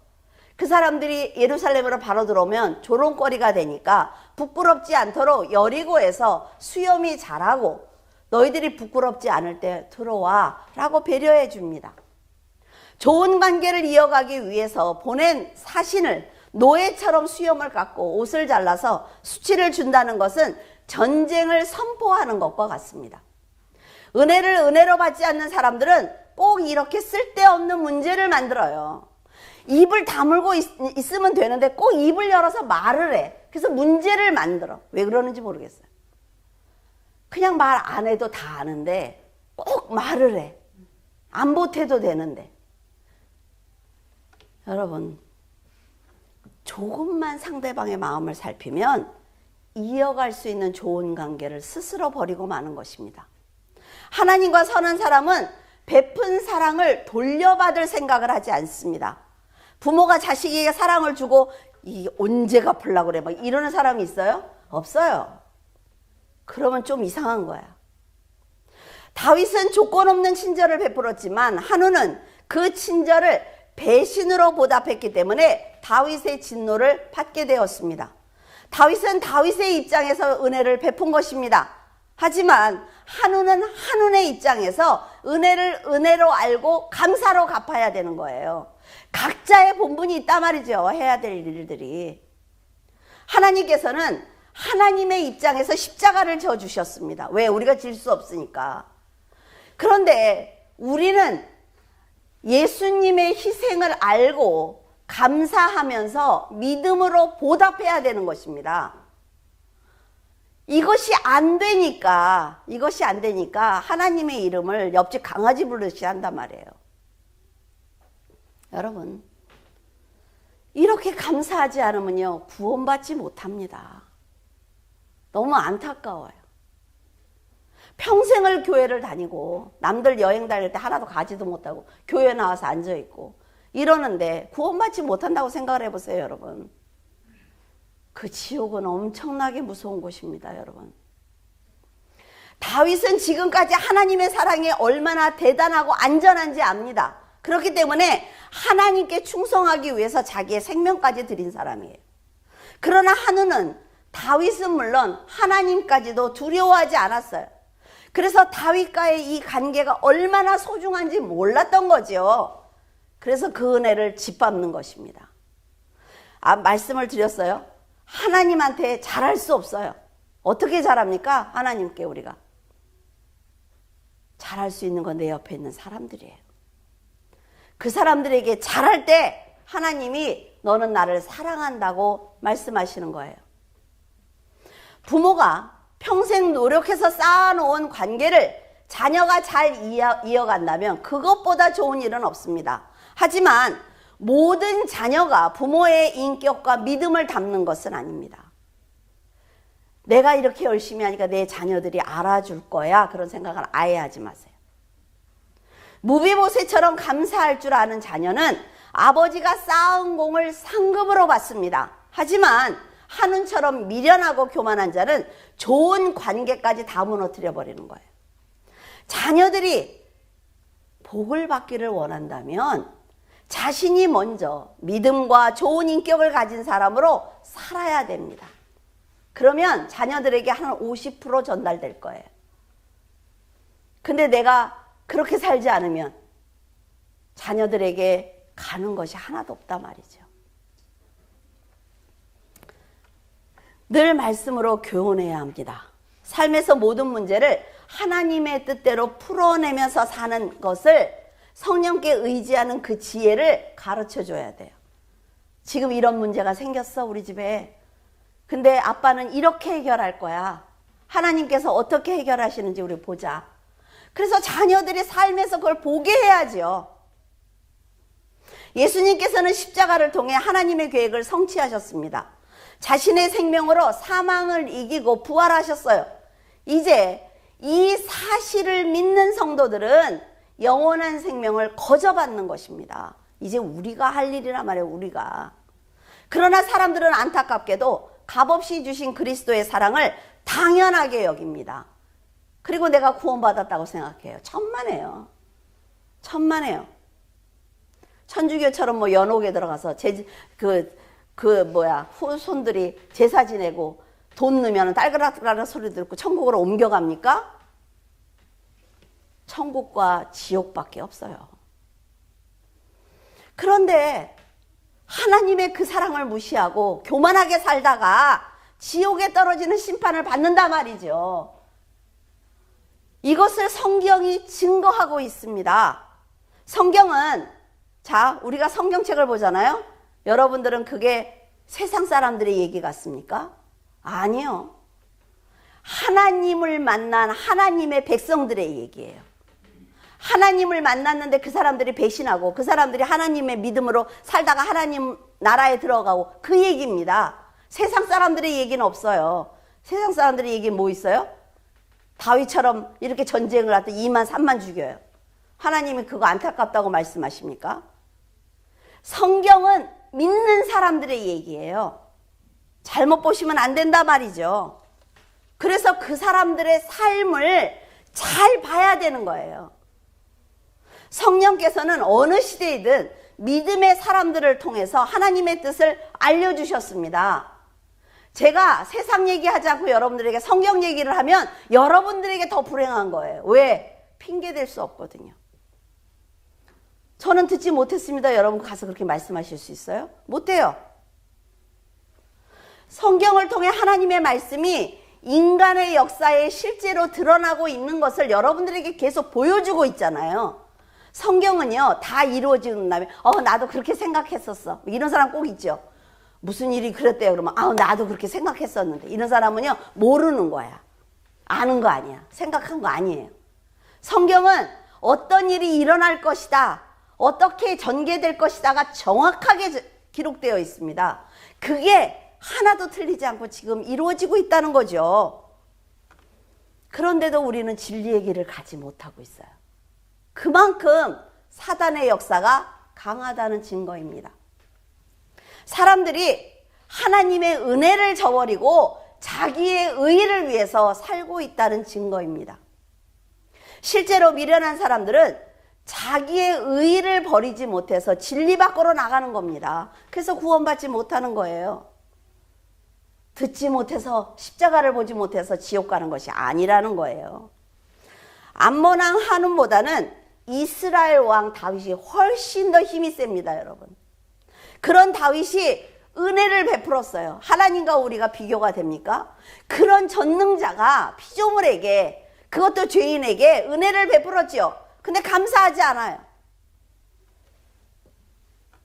Speaker 1: 그 사람들이 예루살렘으로 바로 들어오면 조롱거리가 되니까 부끄럽지 않도록 여리고에서 수염이 자라고 너희들이 부끄럽지 않을 때 들어와 라고 배려해 줍니다. 좋은 관계를 이어가기 위해서 보낸 사신을 노예처럼 수염을 깎고 옷을 잘라서 수치를 준다는 것은 전쟁을 선포하는 것과 같습니다. 은혜를 은혜로 받지 않는 사람들은 꼭 이렇게 쓸데없는 문제를 만들어요. 입을 다물고 있으면 되는데 꼭 입을 열어서 말을 해. 그래서 문제를 만들어. 왜 그러는지 모르겠어요. 그냥 말 안 해도 다 아는데 꼭 말을 해. 안 보태도 되는데. 여러분, 조금만 상대방의 마음을 살피면 이어갈 수 있는 좋은 관계를 스스로 버리고 마는 것입니다. 하나님과 선한 사람은 베푼 사랑을 돌려받을 생각을 하지 않습니다. 부모가 자식에게 사랑을 주고 언제 갚으려고 그래 막 이러는 사람이 있어요? 없어요. 그러면 좀 이상한 거야. 다윗은 조건 없는 친절을 베풀었지만 한우는 그 친절을 배신으로 보답했기 때문에 다윗의 진노를 받게 되었습니다. 다윗은 다윗의 입장에서 은혜를 베푼 것입니다. 하지만 한우는 한우의 입장에서 은혜를 은혜로 알고 감사로 갚아야 되는 거예요. 각자의 본분이 있단 말이죠. 해야 될 일들이. 하나님께서는 하나님의 입장에서 십자가를 져주셨습니다. 왜? 우리가 질 수 없으니까. 그런데 우리는 예수님의 희생을 알고 감사하면서 믿음으로 보답해야 되는 것입니다. 이것이 안 되니까 하나님의 이름을 옆집 강아지 부르듯이 한단 말이에요. 여러분, 이렇게 감사하지 않으면요, 구원받지 못합니다. 너무 안타까워요. 평생을 교회를 다니고 남들 여행 다닐 때 하나도 가지도 못하고 교회 나와서 앉아있고 이러는데 구원받지 못한다고 생각을 해보세요, 여러분. 그 지옥은 엄청나게 무서운 곳입니다, 여러분. 다윗은 지금까지 하나님의 사랑이 얼마나 대단하고 안전한지 압니다. 그렇기 때문에 하나님께 충성하기 위해서 자기의 생명까지 드린 사람이에요. 그러나 한우는 다윗은 물론 하나님까지도 두려워하지 않았어요. 그래서 다윗과의 이 관계가 얼마나 소중한지 몰랐던 거죠. 그래서 그 은혜를 짓밟는 것입니다. 말씀을 드렸어요. 하나님한테 잘할 수 없어요. 어떻게 잘합니까? 하나님께 우리가. 잘할 수 있는 건 내 옆에 있는 사람들이에요. 그 사람들에게 잘할 때 하나님이 너는 나를 사랑한다고 말씀하시는 거예요. 부모가 평생 노력해서 쌓아놓은 관계를 자녀가 잘 이어간다면 그것보다 좋은 일은 없습니다. 하지만 모든 자녀가 부모의 인격과 믿음을 닮는 것은 아닙니다. 내가 이렇게 열심히 하니까 내 자녀들이 알아줄 거야, 그런 생각을 아예 하지 마세요. 무비보셋처럼 감사할 줄 아는 자녀는 아버지가 쌓은 공을 상급으로 받습니다. 하지만 한운처럼 미련하고 교만한 자는 좋은 관계까지 다 무너뜨려 버리는 거예요. 자녀들이 복을 받기를 원한다면 자신이 먼저 믿음과 좋은 인격을 가진 사람으로 살아야 됩니다. 그러면 자녀들에게 한 50% 전달될 거예요. 근데 내가 그렇게 살지 않으면 자녀들에게 가는 것이 하나도 없단 말이죠. 늘 말씀으로 교훈해야 합니다. 삶에서 모든 문제를 하나님의 뜻대로 풀어내면서 사는 것을 성령께 의지하는 그 지혜를 가르쳐 줘야 돼요. 지금 이런 문제가 생겼어, 우리 집에. 근데 아빠는 이렇게 해결할 거야. 하나님께서 어떻게 해결하시는지 우리 보자. 그래서 자녀들이 삶에서 그걸 보게 해야죠. 예수님께서는 십자가를 통해 하나님의 계획을 성취하셨습니다. 자신의 생명으로 사망을 이기고 부활하셨어요. 이제 이 사실을 믿는 성도들은 영원한 생명을 거저받는 것입니다. 이제 우리가 할 일이란 말이에요, 우리가. 그러나 사람들은 안타깝게도 값없이 주신 그리스도의 사랑을 당연하게 여깁니다. 그리고 내가 구원받았다고 생각해요. 천만에요. 천만에요. 천주교처럼 뭐 연옥에 들어가서 후손들이 제사 지내고 돈 넣으면 딸그락딸그락 소리 듣고 천국으로 옮겨갑니까? 천국과 지옥밖에 없어요. 그런데 하나님의 그 사랑을 무시하고 교만하게 살다가 지옥에 떨어지는 심판을 받는단 말이죠. 이것을 성경이 증거하고 있습니다. 성경은, 자, 우리가 성경책을 보잖아요. 여러분들은 그게 세상 사람들의 얘기 같습니까? 아니요. 하나님을 만난 하나님의 백성들의 얘기예요. 하나님을 만났는데 그 사람들이 배신하고 그 사람들이 하나님의 믿음으로 살다가 하나님 나라에 들어가고 그 얘기입니다. 세상 사람들의 얘기는 없어요. 세상 사람들의 얘기는 뭐 있어요? 다윗처럼 이렇게 전쟁을 할 때 2만 3만 죽여요. 하나님이 그거 안타깝다고 말씀하십니까? 성경은 믿는 사람들의 얘기예요. 잘못 보시면 안 된다 말이죠. 그래서 그 사람들의 삶을 잘 봐야 되는 거예요. 성령께서는 어느 시대이든 믿음의 사람들을 통해서 하나님의 뜻을 알려주셨습니다. 제가 세상 얘기하지 않고 여러분들에게 성경 얘기를 하면 여러분들에게 더 불행한 거예요. 왜? 핑계댈 수 없거든요. 저는 듣지 못했습니다. 여러분 가서 그렇게 말씀하실 수 있어요? 못해요. 성경을 통해 하나님의 말씀이 인간의 역사에 실제로 드러나고 있는 것을 여러분들에게 계속 보여주고 있잖아요. 성경은요, 다 이루어지는 다음에 나도 그렇게 생각했었어. 이런 사람 꼭 있죠. 무슨 일이 그랬대요. 그러면 나도 그렇게 생각했었는데. 이런 사람은요, 모르는 거야. 아는 거 아니야. 생각한 거 아니에요. 성경은 어떤 일이 일어날 것이다, 어떻게 전개될 것이다가 정확하게 기록되어 있습니다. 그게 하나도 틀리지 않고 지금 이루어지고 있다는 거죠. 그런데도 우리는 진리의 길을 가지 못하고 있어요. 그만큼 사단의 역사가 강하다는 증거입니다. 사람들이 하나님의 은혜를 저버리고 자기의 의의를 위해서 살고 있다는 증거입니다. 실제로 미련한 사람들은 자기의 의의를 버리지 못해서 진리 밖으로 나가는 겁니다. 그래서 구원받지 못하는 거예요. 듣지 못해서, 십자가를 보지 못해서 지옥 가는 것이 아니라는 거예요. 암몬 왕 한운보다는 이스라엘 왕 다윗이 훨씬 더 힘이 셉니다, 여러분. 그런 다윗이 은혜를 베풀었어요. 하나님과 우리가 비교가 됩니까? 그런 전능자가 피조물에게, 그것도 죄인에게 은혜를 베풀었지요. 근데 감사하지 않아요.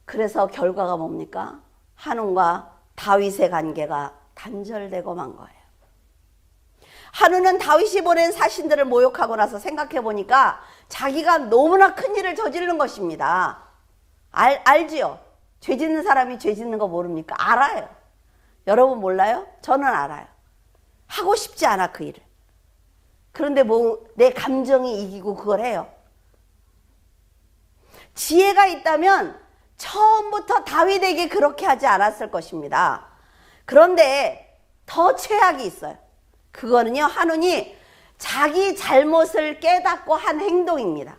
Speaker 1: 그래서 결과가 뭡니까? 한운과 다윗의 관계가 단절되고 만 거예요. 한우는 다윗이 보낸 사신들을 모욕하고 나서 생각해 보니까 자기가 너무나 큰 일을 저지른 것입니다. 알지요? 죄 짓는 사람이 죄 짓는 거 모릅니까? 알아요. 여러분 몰라요? 저는 알아요. 하고 싶지 않아, 그 일을. 그런데 뭐 내 감정이 이기고 그걸 해요. 지혜가 있다면 처음부터 다윗에게 그렇게 하지 않았을 것입니다. 그런데 더 최악이 있어요. 그거는요, 한운이 자기 잘못을 깨닫고 한 행동입니다.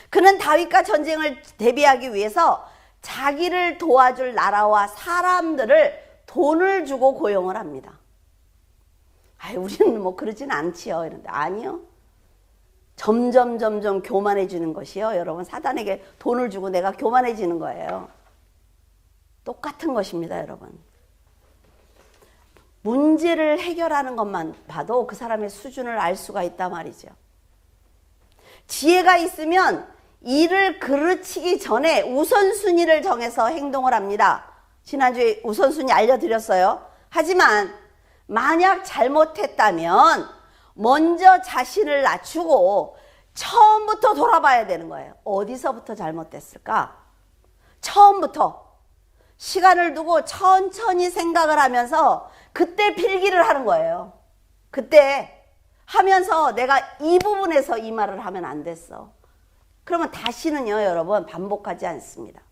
Speaker 1: 그는 다윗과 전쟁을 대비하기 위해서 자기를 도와줄 나라와 사람들을 돈을 주고 고용을 합니다. 우리는 뭐 그러진 않지요. 이런데 아니요. 점점 교만해지는 것이요. 여러분, 사단에게 돈을 주고 내가 교만해지는 거예요. 똑같은 것입니다, 여러분. 문제를 해결하는 것만 봐도 그 사람의 수준을 알 수가 있단 말이죠. 지혜가 있으면 일을 그르치기 전에 우선순위를 정해서 행동을 합니다. 지난주에 우선순위 알려드렸어요. 하지만 만약 잘못했다면 먼저 자신을 낮추고 처음부터 돌아봐야 되는 거예요. 어디서부터 잘못됐을까? 처음부터 시간을 두고 천천히 생각을 하면서 그때 필기를 하는 거예요. 그때 하면서 내가 이 부분에서 이 말을 하면 안 됐어. 그러면 다시는요, 여러분, 반복하지 않습니다.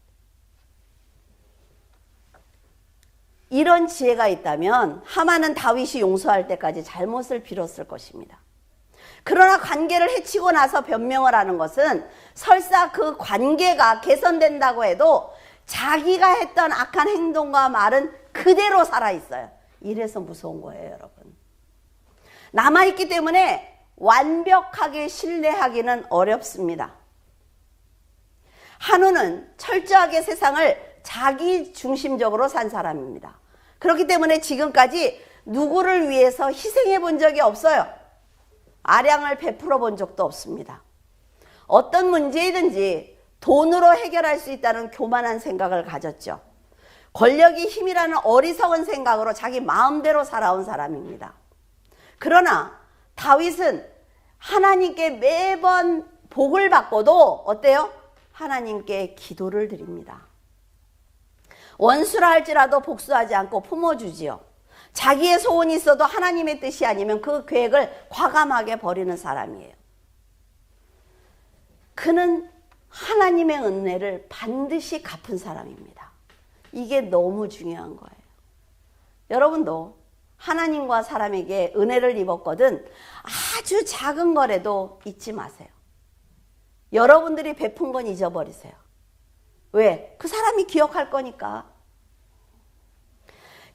Speaker 1: 이런 지혜가 있다면 하만은 다윗이 용서할 때까지 잘못을 빌었을 것입니다. 그러나 관계를 해치고 나서 변명을 하는 것은 설사 그 관계가 개선된다고 해도 자기가 했던 악한 행동과 말은 그대로 살아있어요. 이래서 무서운 거예요, 여러분. 남아있기 때문에 완벽하게 신뢰하기는 어렵습니다. 한우는 철저하게 세상을 자기 중심적으로 산 사람입니다. 그렇기 때문에 지금까지 누구를 위해서 희생해 본 적이 없어요. 아량을 베풀어 본 적도 없습니다. 어떤 문제이든지 돈으로 해결할 수 있다는 교만한 생각을 가졌죠. 권력이 힘이라는 어리석은 생각으로 자기 마음대로 살아온 사람입니다. 그러나 다윗은 하나님께 매번 복을 받고도 어때요? 하나님께 기도를 드립니다. 원수라 할지라도 복수하지 않고 품어주지요. 자기의 소원이 있어도 하나님의 뜻이 아니면 그 계획을 과감하게 버리는 사람이에요. 그는 하나님의 은혜를 반드시 갚은 사람입니다. 이게 너무 중요한 거예요. 여러분도 하나님과 사람에게 은혜를 입었거든 아주 작은 거라도 잊지 마세요. 여러분들이 베푼 건 잊어버리세요. 왜? 그 사람이 기억할 거니까.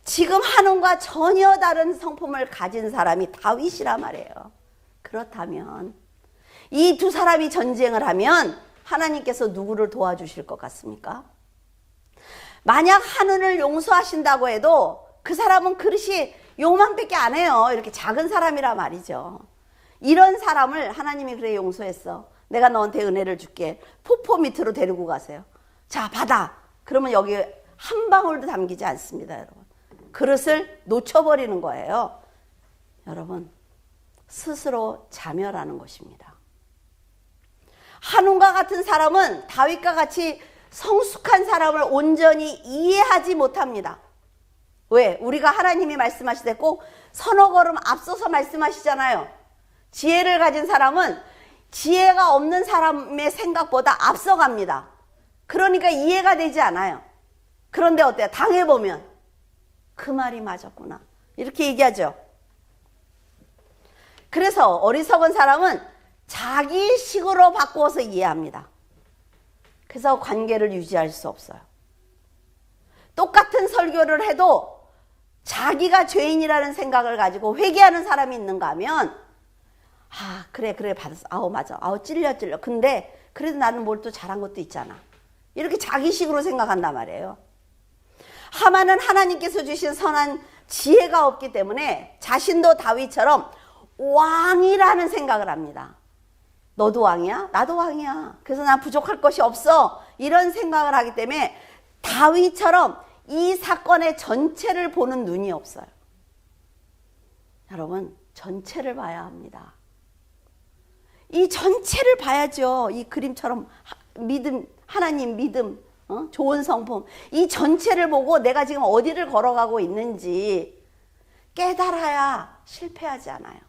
Speaker 1: 지금 한운과 전혀 다른 성품을 가진 사람이 다윗이란 말이에요. 그렇다면 이 두 사람이 전쟁을 하면 하나님께서 누구를 도와주실 것 같습니까? 만약 한운을 용서하신다고 해도 그 사람은 그릇이 요만밖에 안 해요. 이렇게 작은 사람이라 말이죠. 이런 사람을 하나님이 그래 용서했어. 내가 너한테 은혜를 줄게. 폭포 밑으로 데리고 가세요. 자, 받아. 그러면 여기 한 방울도 담기지 않습니다, 여러분. 그릇을 놓쳐버리는 거예요. 여러분, 스스로 자멸하는 것입니다. 한운과 같은 사람은 다윗과 같이 성숙한 사람을 온전히 이해하지 못합니다. 왜? 우리가 하나님이 말씀하실 때 꼭 서너 걸음 앞서서 말씀하시잖아요. 지혜를 가진 사람은 지혜가 없는 사람의 생각보다 앞서갑니다. 그러니까 이해가 되지 않아요. 그런데 어때요? 당해보면 그 말이 맞았구나 이렇게 얘기하죠. 그래서 어리석은 사람은 자기 식으로 바꾸어서 이해합니다. 그래서 관계를 유지할 수 없어요. 똑같은 설교를 해도 자기가 죄인이라는 생각을 가지고 회개하는 사람이 있는가 하면 그래 받았어. 아우 맞아. 아우 찔려. 근데 그래도 나는 뭘 또 잘한 것도 있잖아. 이렇게 자기식으로 생각한단 말이에요. 하만은 하나님께서 주신 선한 지혜가 없기 때문에 자신도 다윗처럼 왕이라는 생각을 합니다. 너도 왕이야? 나도 왕이야. 그래서 난 부족할 것이 없어. 이런 생각을 하기 때문에 다윗처럼 이 사건의 전체를 보는 눈이 없어요. 여러분, 전체를 봐야 합니다. 이 전체를 봐야죠. 이 그림처럼 믿음, 하나님 믿음, 좋은 성품, 이 전체를 보고 내가 지금 어디를 걸어가고 있는지 깨달아야 실패하지 않아요.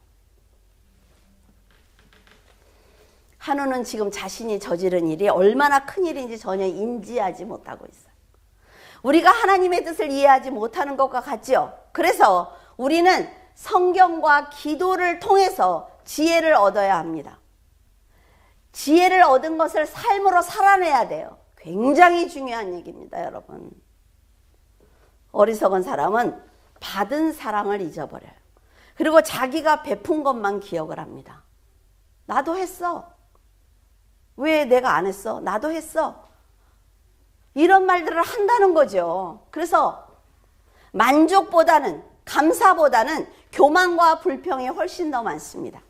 Speaker 1: 한우는 지금 자신이 저지른 일이 얼마나 큰 일인지 전혀 인지하지 못하고 있어요. 우리가 하나님의 뜻을 이해하지 못하는 것과 같죠. 그래서 우리는 성경과 기도를 통해서 지혜를 얻어야 합니다. 지혜를 얻은 것을 삶으로 살아내야 돼요. 굉장히 중요한 얘기입니다, 여러분. 어리석은 사람은 받은 사랑을 잊어버려요. 그리고 자기가 베푼 것만 기억을 합니다. 나도 했어. 왜 내가 안 했어? 나도 했어. 이런 말들을 한다는 거죠. 그래서 만족보다는, 감사보다는 교만과 불평이 훨씬 더 많습니다.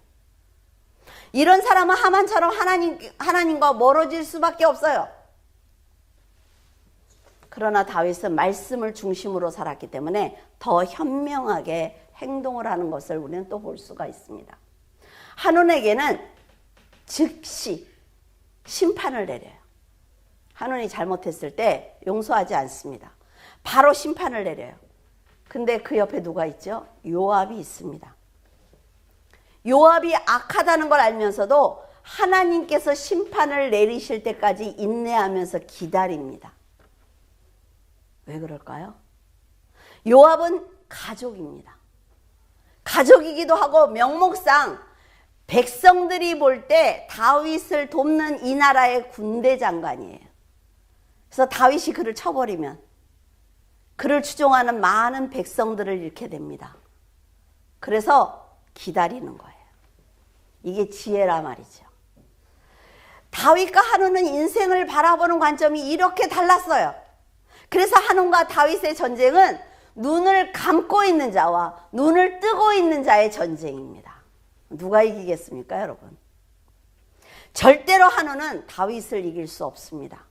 Speaker 1: 이런 사람은 하만처럼 하나님과 멀어질 수밖에 없어요. 그러나 다윗은 말씀을 중심으로 살았기 때문에 더 현명하게 행동을 하는 것을 우리는 또 볼 수가 있습니다. 한온에게는 즉시 심판을 내려요. 한온이 잘못했을 때 용서하지 않습니다. 바로 심판을 내려요. 근데 그 옆에 누가 있죠? 요압이 있습니다. 요압이 악하다는 걸 알면서도 하나님께서 심판을 내리실 때까지 인내하면서 기다립니다. 왜 그럴까요? 요압은 가족입니다. 가족이기도 하고 명목상 백성들이 볼 때 다윗을 돕는 이 나라의 군대 장관이에요. 그래서 다윗이 그를 쳐버리면 그를 추종하는 많은 백성들을 잃게 됩니다. 그래서 기다리는 거예요. 이게 지혜라 말이죠. 다윗과 한온은 인생을 바라보는 관점이 이렇게 달랐어요. 그래서 한온과 다윗의 전쟁은 눈을 감고 있는 자와 눈을 뜨고 있는 자의 전쟁입니다. 누가 이기겠습니까, 여러분? 절대로 한온은 다윗을 이길 수 없습니다.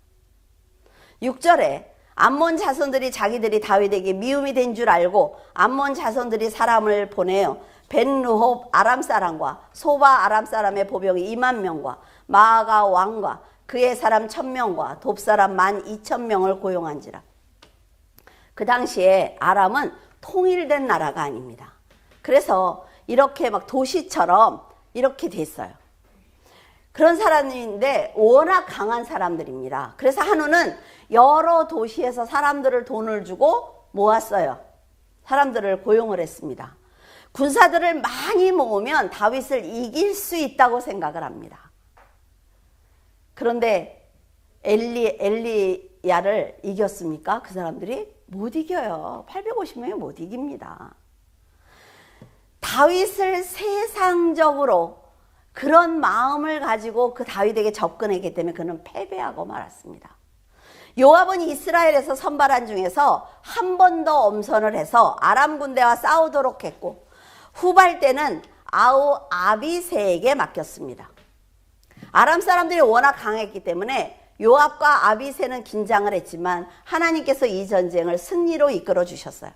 Speaker 1: 6절에 암몬 자손들이 자기들이 다윗에게 미움이 된 줄 알고 암몬 자손들이 사람을 보내어 벤르홉 아람 사람과 소바 아람 사람의 보병이 2만 명과 마아가 왕과 그의 사람 1000명과 돕 사람 12,000명을 고용한지라. 그 당시에 아람은 통일된 나라가 아닙니다. 그래서 이렇게 막 도시처럼 이렇게 됐어요. 그런 사람인데 워낙 강한 사람들입니다. 그래서 한우는 여러 도시에서 사람들을 돈을 주고 모았어요. 사람들을 고용을 했습니다. 군사들을 많이 모으면 다윗을 이길 수 있다고 생각을 합니다. 그런데 엘리야를 이겼습니까? 그 사람들이 못 이겨요. 850명이 못 이깁니다. 다윗을 세상적으로 그런 마음을 가지고 그 다윗에게 접근했기 때문에 그는 패배하고 말았습니다. 요압은 이스라엘에서 선발한 중에서 한 번 더 엄선을 해서 아람 군대와 싸우도록 했고 후발 때는 아비새에게 맡겼습니다. 아람 사람들이 워낙 강했기 때문에 요압과 아비새는 긴장을 했지만 하나님께서 이 전쟁을 승리로 이끌어 주셨어요.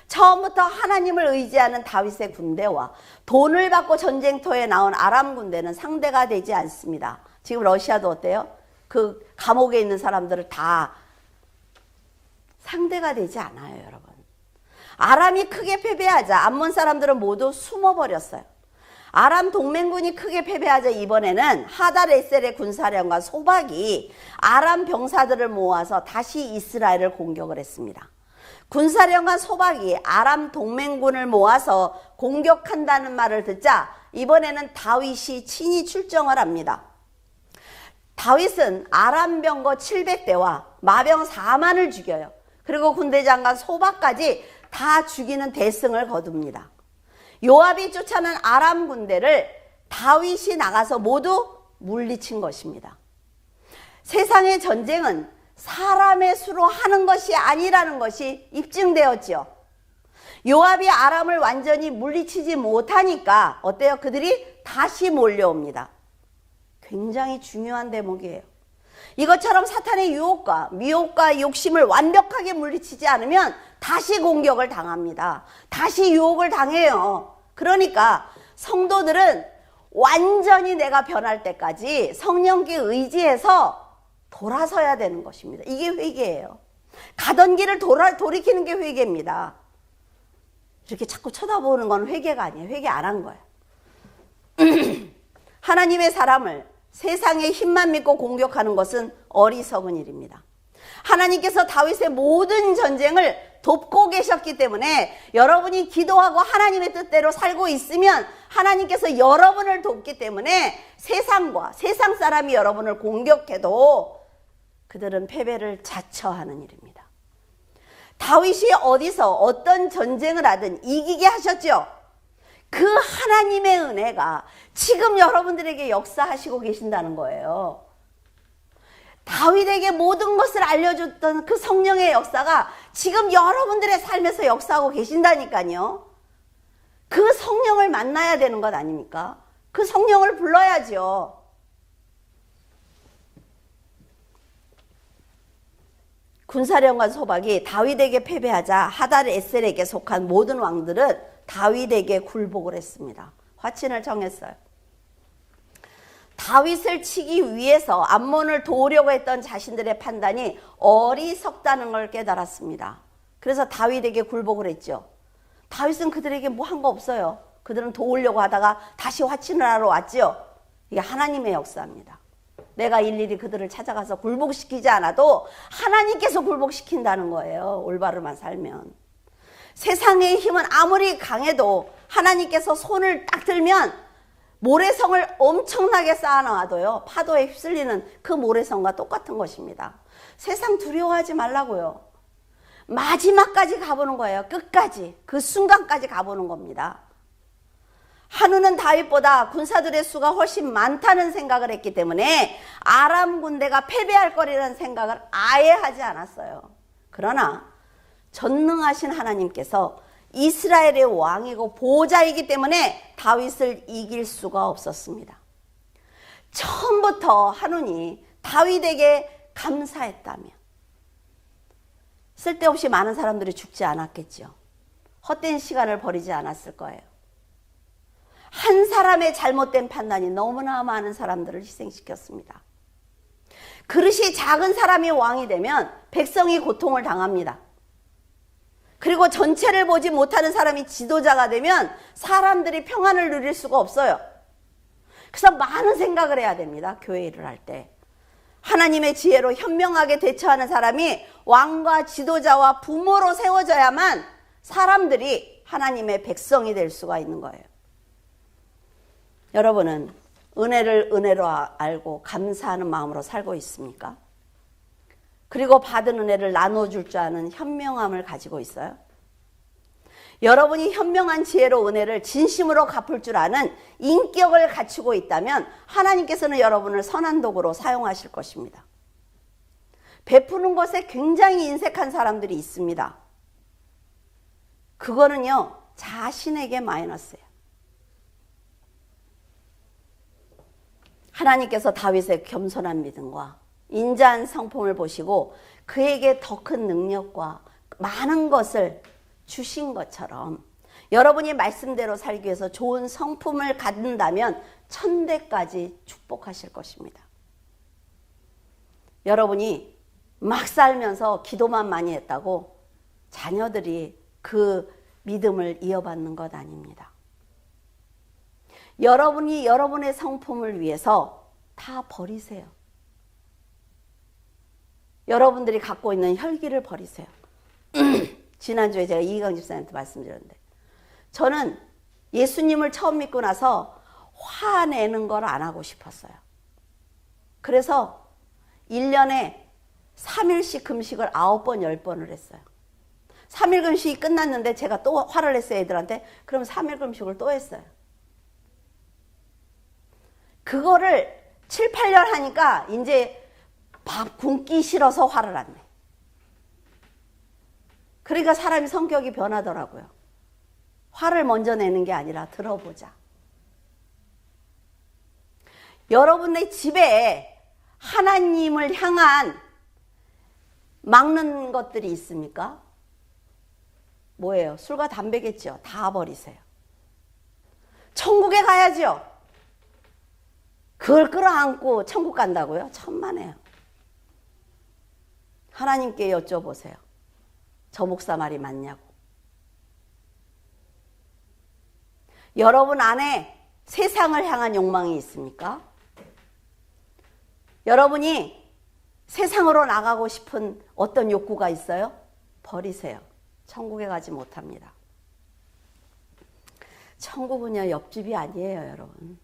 Speaker 1: 처음부터 하나님을 의지하는 다윗의 군대와 돈을 받고 전쟁터에 나온 아람 군대는 상대가 되지 않습니다. 지금 러시아도 어때요? 그 감옥에 있는 사람들을 다 상대가 되지 않아요, 여러분. 아람이 크게 패배하자 암몬 사람들은 모두 숨어버렸어요. 아람 동맹군이 크게 패배하자 이번에는 하다레셀의 군사령관 소박이 아람 병사들을 모아서 다시 이스라엘을 공격을 했습니다. 군사령관 소박이 아람 동맹군을 모아서 공격한다는 말을 듣자 이번에는 다윗이 친히 출정을 합니다. 다윗은 아람 병거 700대와 마병 4만을 죽여요. 그리고 군대장관 소박까지 다 죽이는 대승을 거둡니다. 요압이 쫓아낸 아람 군대를 다윗이 나가서 모두 물리친 것입니다. 세상의 전쟁은 사람의 수로 하는 것이 아니라는 것이 입증되었지요. 요압이 아람을 완전히 물리치지 못하니까 어때요? 그들이 다시 몰려옵니다. 굉장히 중요한 대목이에요. 이것처럼 사탄의 유혹과 미혹과 욕심을 완벽하게 물리치지 않으면 다시 공격을 당합니다. 다시 유혹을 당해요. 그러니까 성도들은 완전히 내가 변할 때까지 성령께 의지해서 돌아서야 되는 것입니다. 이게 회개예요. 가던 길을 돌이키는 게 회개입니다. 이렇게 자꾸 쳐다보는 건 회개가 아니에요. 회개 안 한 거예요. 하나님의 사람을 세상의 힘만 믿고 공격하는 것은 어리석은 일입니다. 하나님께서 다윗의 모든 전쟁을 돕고 계셨기 때문에 여러분이 기도하고 하나님의 뜻대로 살고 있으면 하나님께서 여러분을 돕기 때문에 세상과 세상 사람이 여러분을 공격해도 그들은 패배를 자처하는 일입니다. 다윗이 어디서 어떤 전쟁을 하든 이기게 하셨죠. 그 하나님의 은혜가 지금 여러분들에게 역사하시고 계신다는 거예요. 다윗에게 모든 것을 알려줬던 그 성령의 역사가 지금 여러분들의 삶에서 역사하고 계신다니까요. 그 성령을 만나야 되는 것 아닙니까? 그 성령을 불러야죠. 군사령관 소박이 다윗에게 패배하자 하달 에셀에게 속한 모든 왕들은 다윗에게 굴복을 했습니다. 화친을 정했어요. 다윗을 치기 위해서 암몬을 도우려고 했던 자신들의 판단이 어리석다는 걸 깨달았습니다. 그래서 다윗에게 굴복을 했죠. 다윗은 그들에게 뭐 한 거 없어요. 그들은 도우려고 하다가 다시 화친을 하러 왔죠. 이게 하나님의 역사입니다. 내가 일일이 그들을 찾아가서 굴복시키지 않아도 하나님께서 굴복시킨다는 거예요. 올바르만 살면. 세상의 힘은 아무리 강해도 하나님께서 손을 딱 들면 모래성을 엄청나게 쌓아놔도요, 파도에 휩쓸리는 그 모래성과 똑같은 것입니다. 세상 두려워하지 말라고요. 마지막까지 가보는 거예요. 끝까지. 그 순간까지 가보는 겁니다. 한우는 다윗보다 군사들의 수가 훨씬 많다는 생각을 했기 때문에 아람 군대가 패배할 거리라는 생각을 아예 하지 않았어요. 그러나 전능하신 하나님께서 이스라엘의 왕이고 보호자이기 때문에 다윗을 이길 수가 없었습니다. 처음부터 한운이 다윗에게 감사했다면 쓸데없이 많은 사람들이 죽지 않았겠죠. 헛된 시간을 버리지 않았을 거예요. 한 사람의 잘못된 판단이 너무나 많은 사람들을 희생시켰습니다. 그릇이 작은 사람이 왕이 되면 백성이 고통을 당합니다. 그리고 전체를 보지 못하는 사람이 지도자가 되면 사람들이 평안을 누릴 수가 없어요. 그래서 많은 생각을 해야 됩니다. 교회 일을 할 때. 하나님의 지혜로 현명하게 대처하는 사람이 왕과 지도자와 부모로 세워져야만 사람들이 하나님의 백성이 될 수가 있는 거예요. 여러분은 은혜를 은혜로 알고 감사하는 마음으로 살고 있습니까? 그리고 받은 은혜를 나눠줄 줄 아는 현명함을 가지고 있어요? 여러분이 현명한 지혜로 은혜를 진심으로 갚을 줄 아는 인격을 갖추고 있다면 하나님께서는 여러분을 선한 도구로 사용하실 것입니다. 베푸는 것에 굉장히 인색한 사람들이 있습니다. 그거는요, 자신에게 마이너스예요. 하나님께서 다윗의 겸손한 믿음과 인자한 성품을 보시고 그에게 더 큰 능력과 많은 것을 주신 것처럼 여러분이 말씀대로 살기 위해서 좋은 성품을 갖는다면 천대까지 축복하실 것입니다. 여러분이 막 살면서 기도만 많이 했다고 자녀들이 그 믿음을 이어받는 것 아닙니다. 여러분이 여러분의 성품을 위해서 다 버리세요. 여러분들이 갖고 있는 혈기를 버리세요. 지난주에 제가 이희강 집사님한테 말씀드렸는데 저는 예수님을 처음 믿고 나서 화내는 걸 안 하고 싶었어요. 그래서 1년에 3일씩 금식을 9번, 10번을 했어요. 3일 금식이 끝났는데 제가 또 화를 냈어요, 애들한테. 그럼 3일 금식을 또 했어요. 그거를 7, 8년 하니까 이제 밥 굶기 싫어서 화를 안 내. 그러니까 사람이 성격이 변하더라고요. 화를 먼저 내는 게 아니라 들어보자. 여러분의 집에 하나님을 향한 막는 것들이 있습니까? 뭐예요? 술과 담배겠죠. 다 버리세요. 천국에 가야죠. 그걸 끌어안고 천국 간다고요? 천만에요. 하나님께 여쭤보세요. 저 목사 말이 맞냐고. 여러분 안에 세상을 향한 욕망이 있습니까? 여러분이 세상으로 나가고 싶은 어떤 욕구가 있어요? 버리세요. 천국에 가지 못합니다. 천국은요, 옆집이 아니에요, 여러분.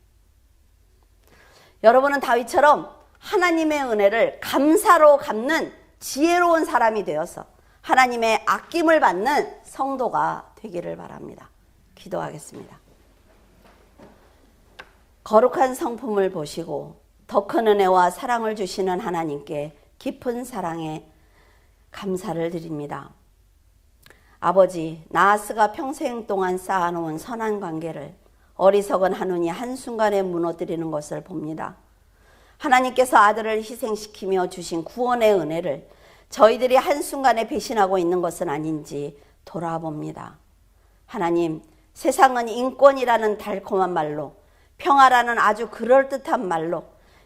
Speaker 1: 여러분은 다윗처럼 하나님의 은혜를 감사로 갚는 지혜로운 사람이 되어서 하나님의 아낌을 받는 성도가 되기를 바랍니다. 기도하겠습니다. 거룩한 성품을 보시고 더 큰 은혜와 사랑을 주시는 하나님께 깊은 사랑에 감사를 드립니다. 아버지, 나하스가 평생 동안 쌓아놓은 선한 관계를 어리석은 한눈이 한순간에 무너뜨리는 것을 봅니다. 하나님께서 아들을 희생시키며 주신 구원의 은혜를 저희들이 한순간에 배신하고 있는 것은 아닌지 돌아봅니다. 하나님, 세상은 인권이라는 달콤한 말로, 평화라는 아주 그럴듯한 말로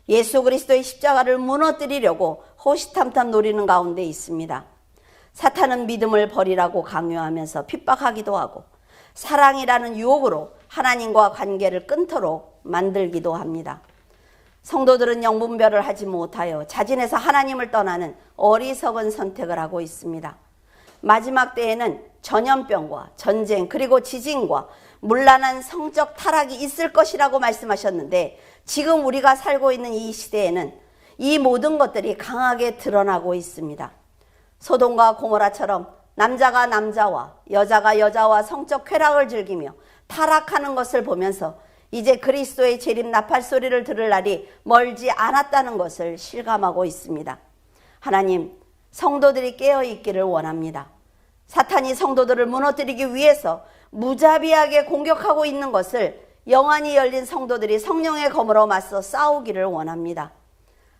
Speaker 1: 예수 그리스도의 십자가를 무너뜨리려고 호시탐탐 노리는 가운데 있습니다. 사탄은 믿음을 버리라고 강요하면서 핍박하기도 하고 사랑이라는 유혹으로 하나님과 관계를 끊도록 만들기도 합니다. 성도들은 영분별을 하지 못하여 자진해서 하나님을 떠나는 어리석은 선택을 하고 있습니다. 마지막 때에는 전염병과 전쟁 그리고 지진과 문란한 성적 타락이 있을 것이라고 말씀하셨는데 지금 우리가 살고 있는 이 시대에는 이 모든 것들이 강하게 드러나고 있습니다. 소돔과 고모라처럼 남자가 남자와 여자가 여자와 성적 쾌락을 즐기며 타락하는 것을 보면서 이제 그리스도의 재림 나팔 소리를 들을 날이 멀지 않았다는 것을 실감하고 있습니다. 하나님, 성도들이 깨어있기를 원합니다. 사탄이 성도들을 무너뜨리기 위해서 무자비하게 공격하고 있는 것을 영안이 열린 성도들이 성령의 검으로 맞서 싸우기를 원합니다.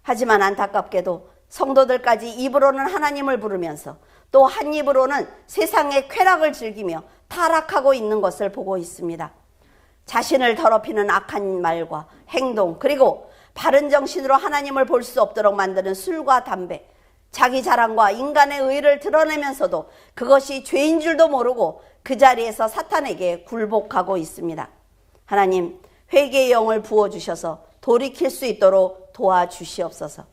Speaker 1: 하지만 안타깝게도 성도들까지 입으로는 하나님을 부르면서 또 한 입으로는 세상의 쾌락을 즐기며 타락하고 있는 것을 보고 있습니다. 자신을 더럽히는 악한 말과 행동 그리고 바른 정신으로 하나님을 볼 수 없도록 만드는 술과 담배, 자기 자랑과 인간의 의를 드러내면서도 그것이 죄인 줄도 모르고 그 자리에서 사탄에게 굴복하고 있습니다. 하나님, 회개의 영을 부어주셔서 돌이킬 수 있도록 도와주시옵소서.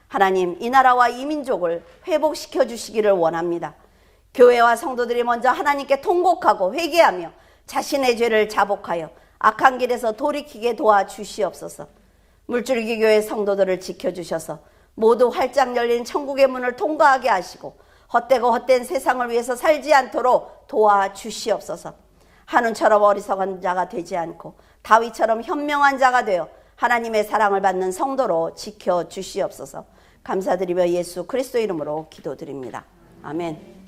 Speaker 1: 하나님, 이 나라와 이 민족을 회복시켜 주시기를 원합니다. 교회와 성도들이 먼저 하나님께 통곡하고 회개하며 자신의 죄를 자복하여 악한 길에서 돌이키게 도와주시옵소서. 물줄기 교회 성도들을 지켜주셔서 모두 활짝 열린 천국의 문을 통과하게 하시고 헛되고 헛된 세상을 위해서 살지 않도록 도와주시옵소서. 한운처럼 어리석은 자가 되지 않고 다윗처럼 현명한 자가 되어 하나님의 사랑을 받는 성도로 지켜주시옵소서. 감사드리며 예수 그리스도 이름으로 기도드립니다. 아멘.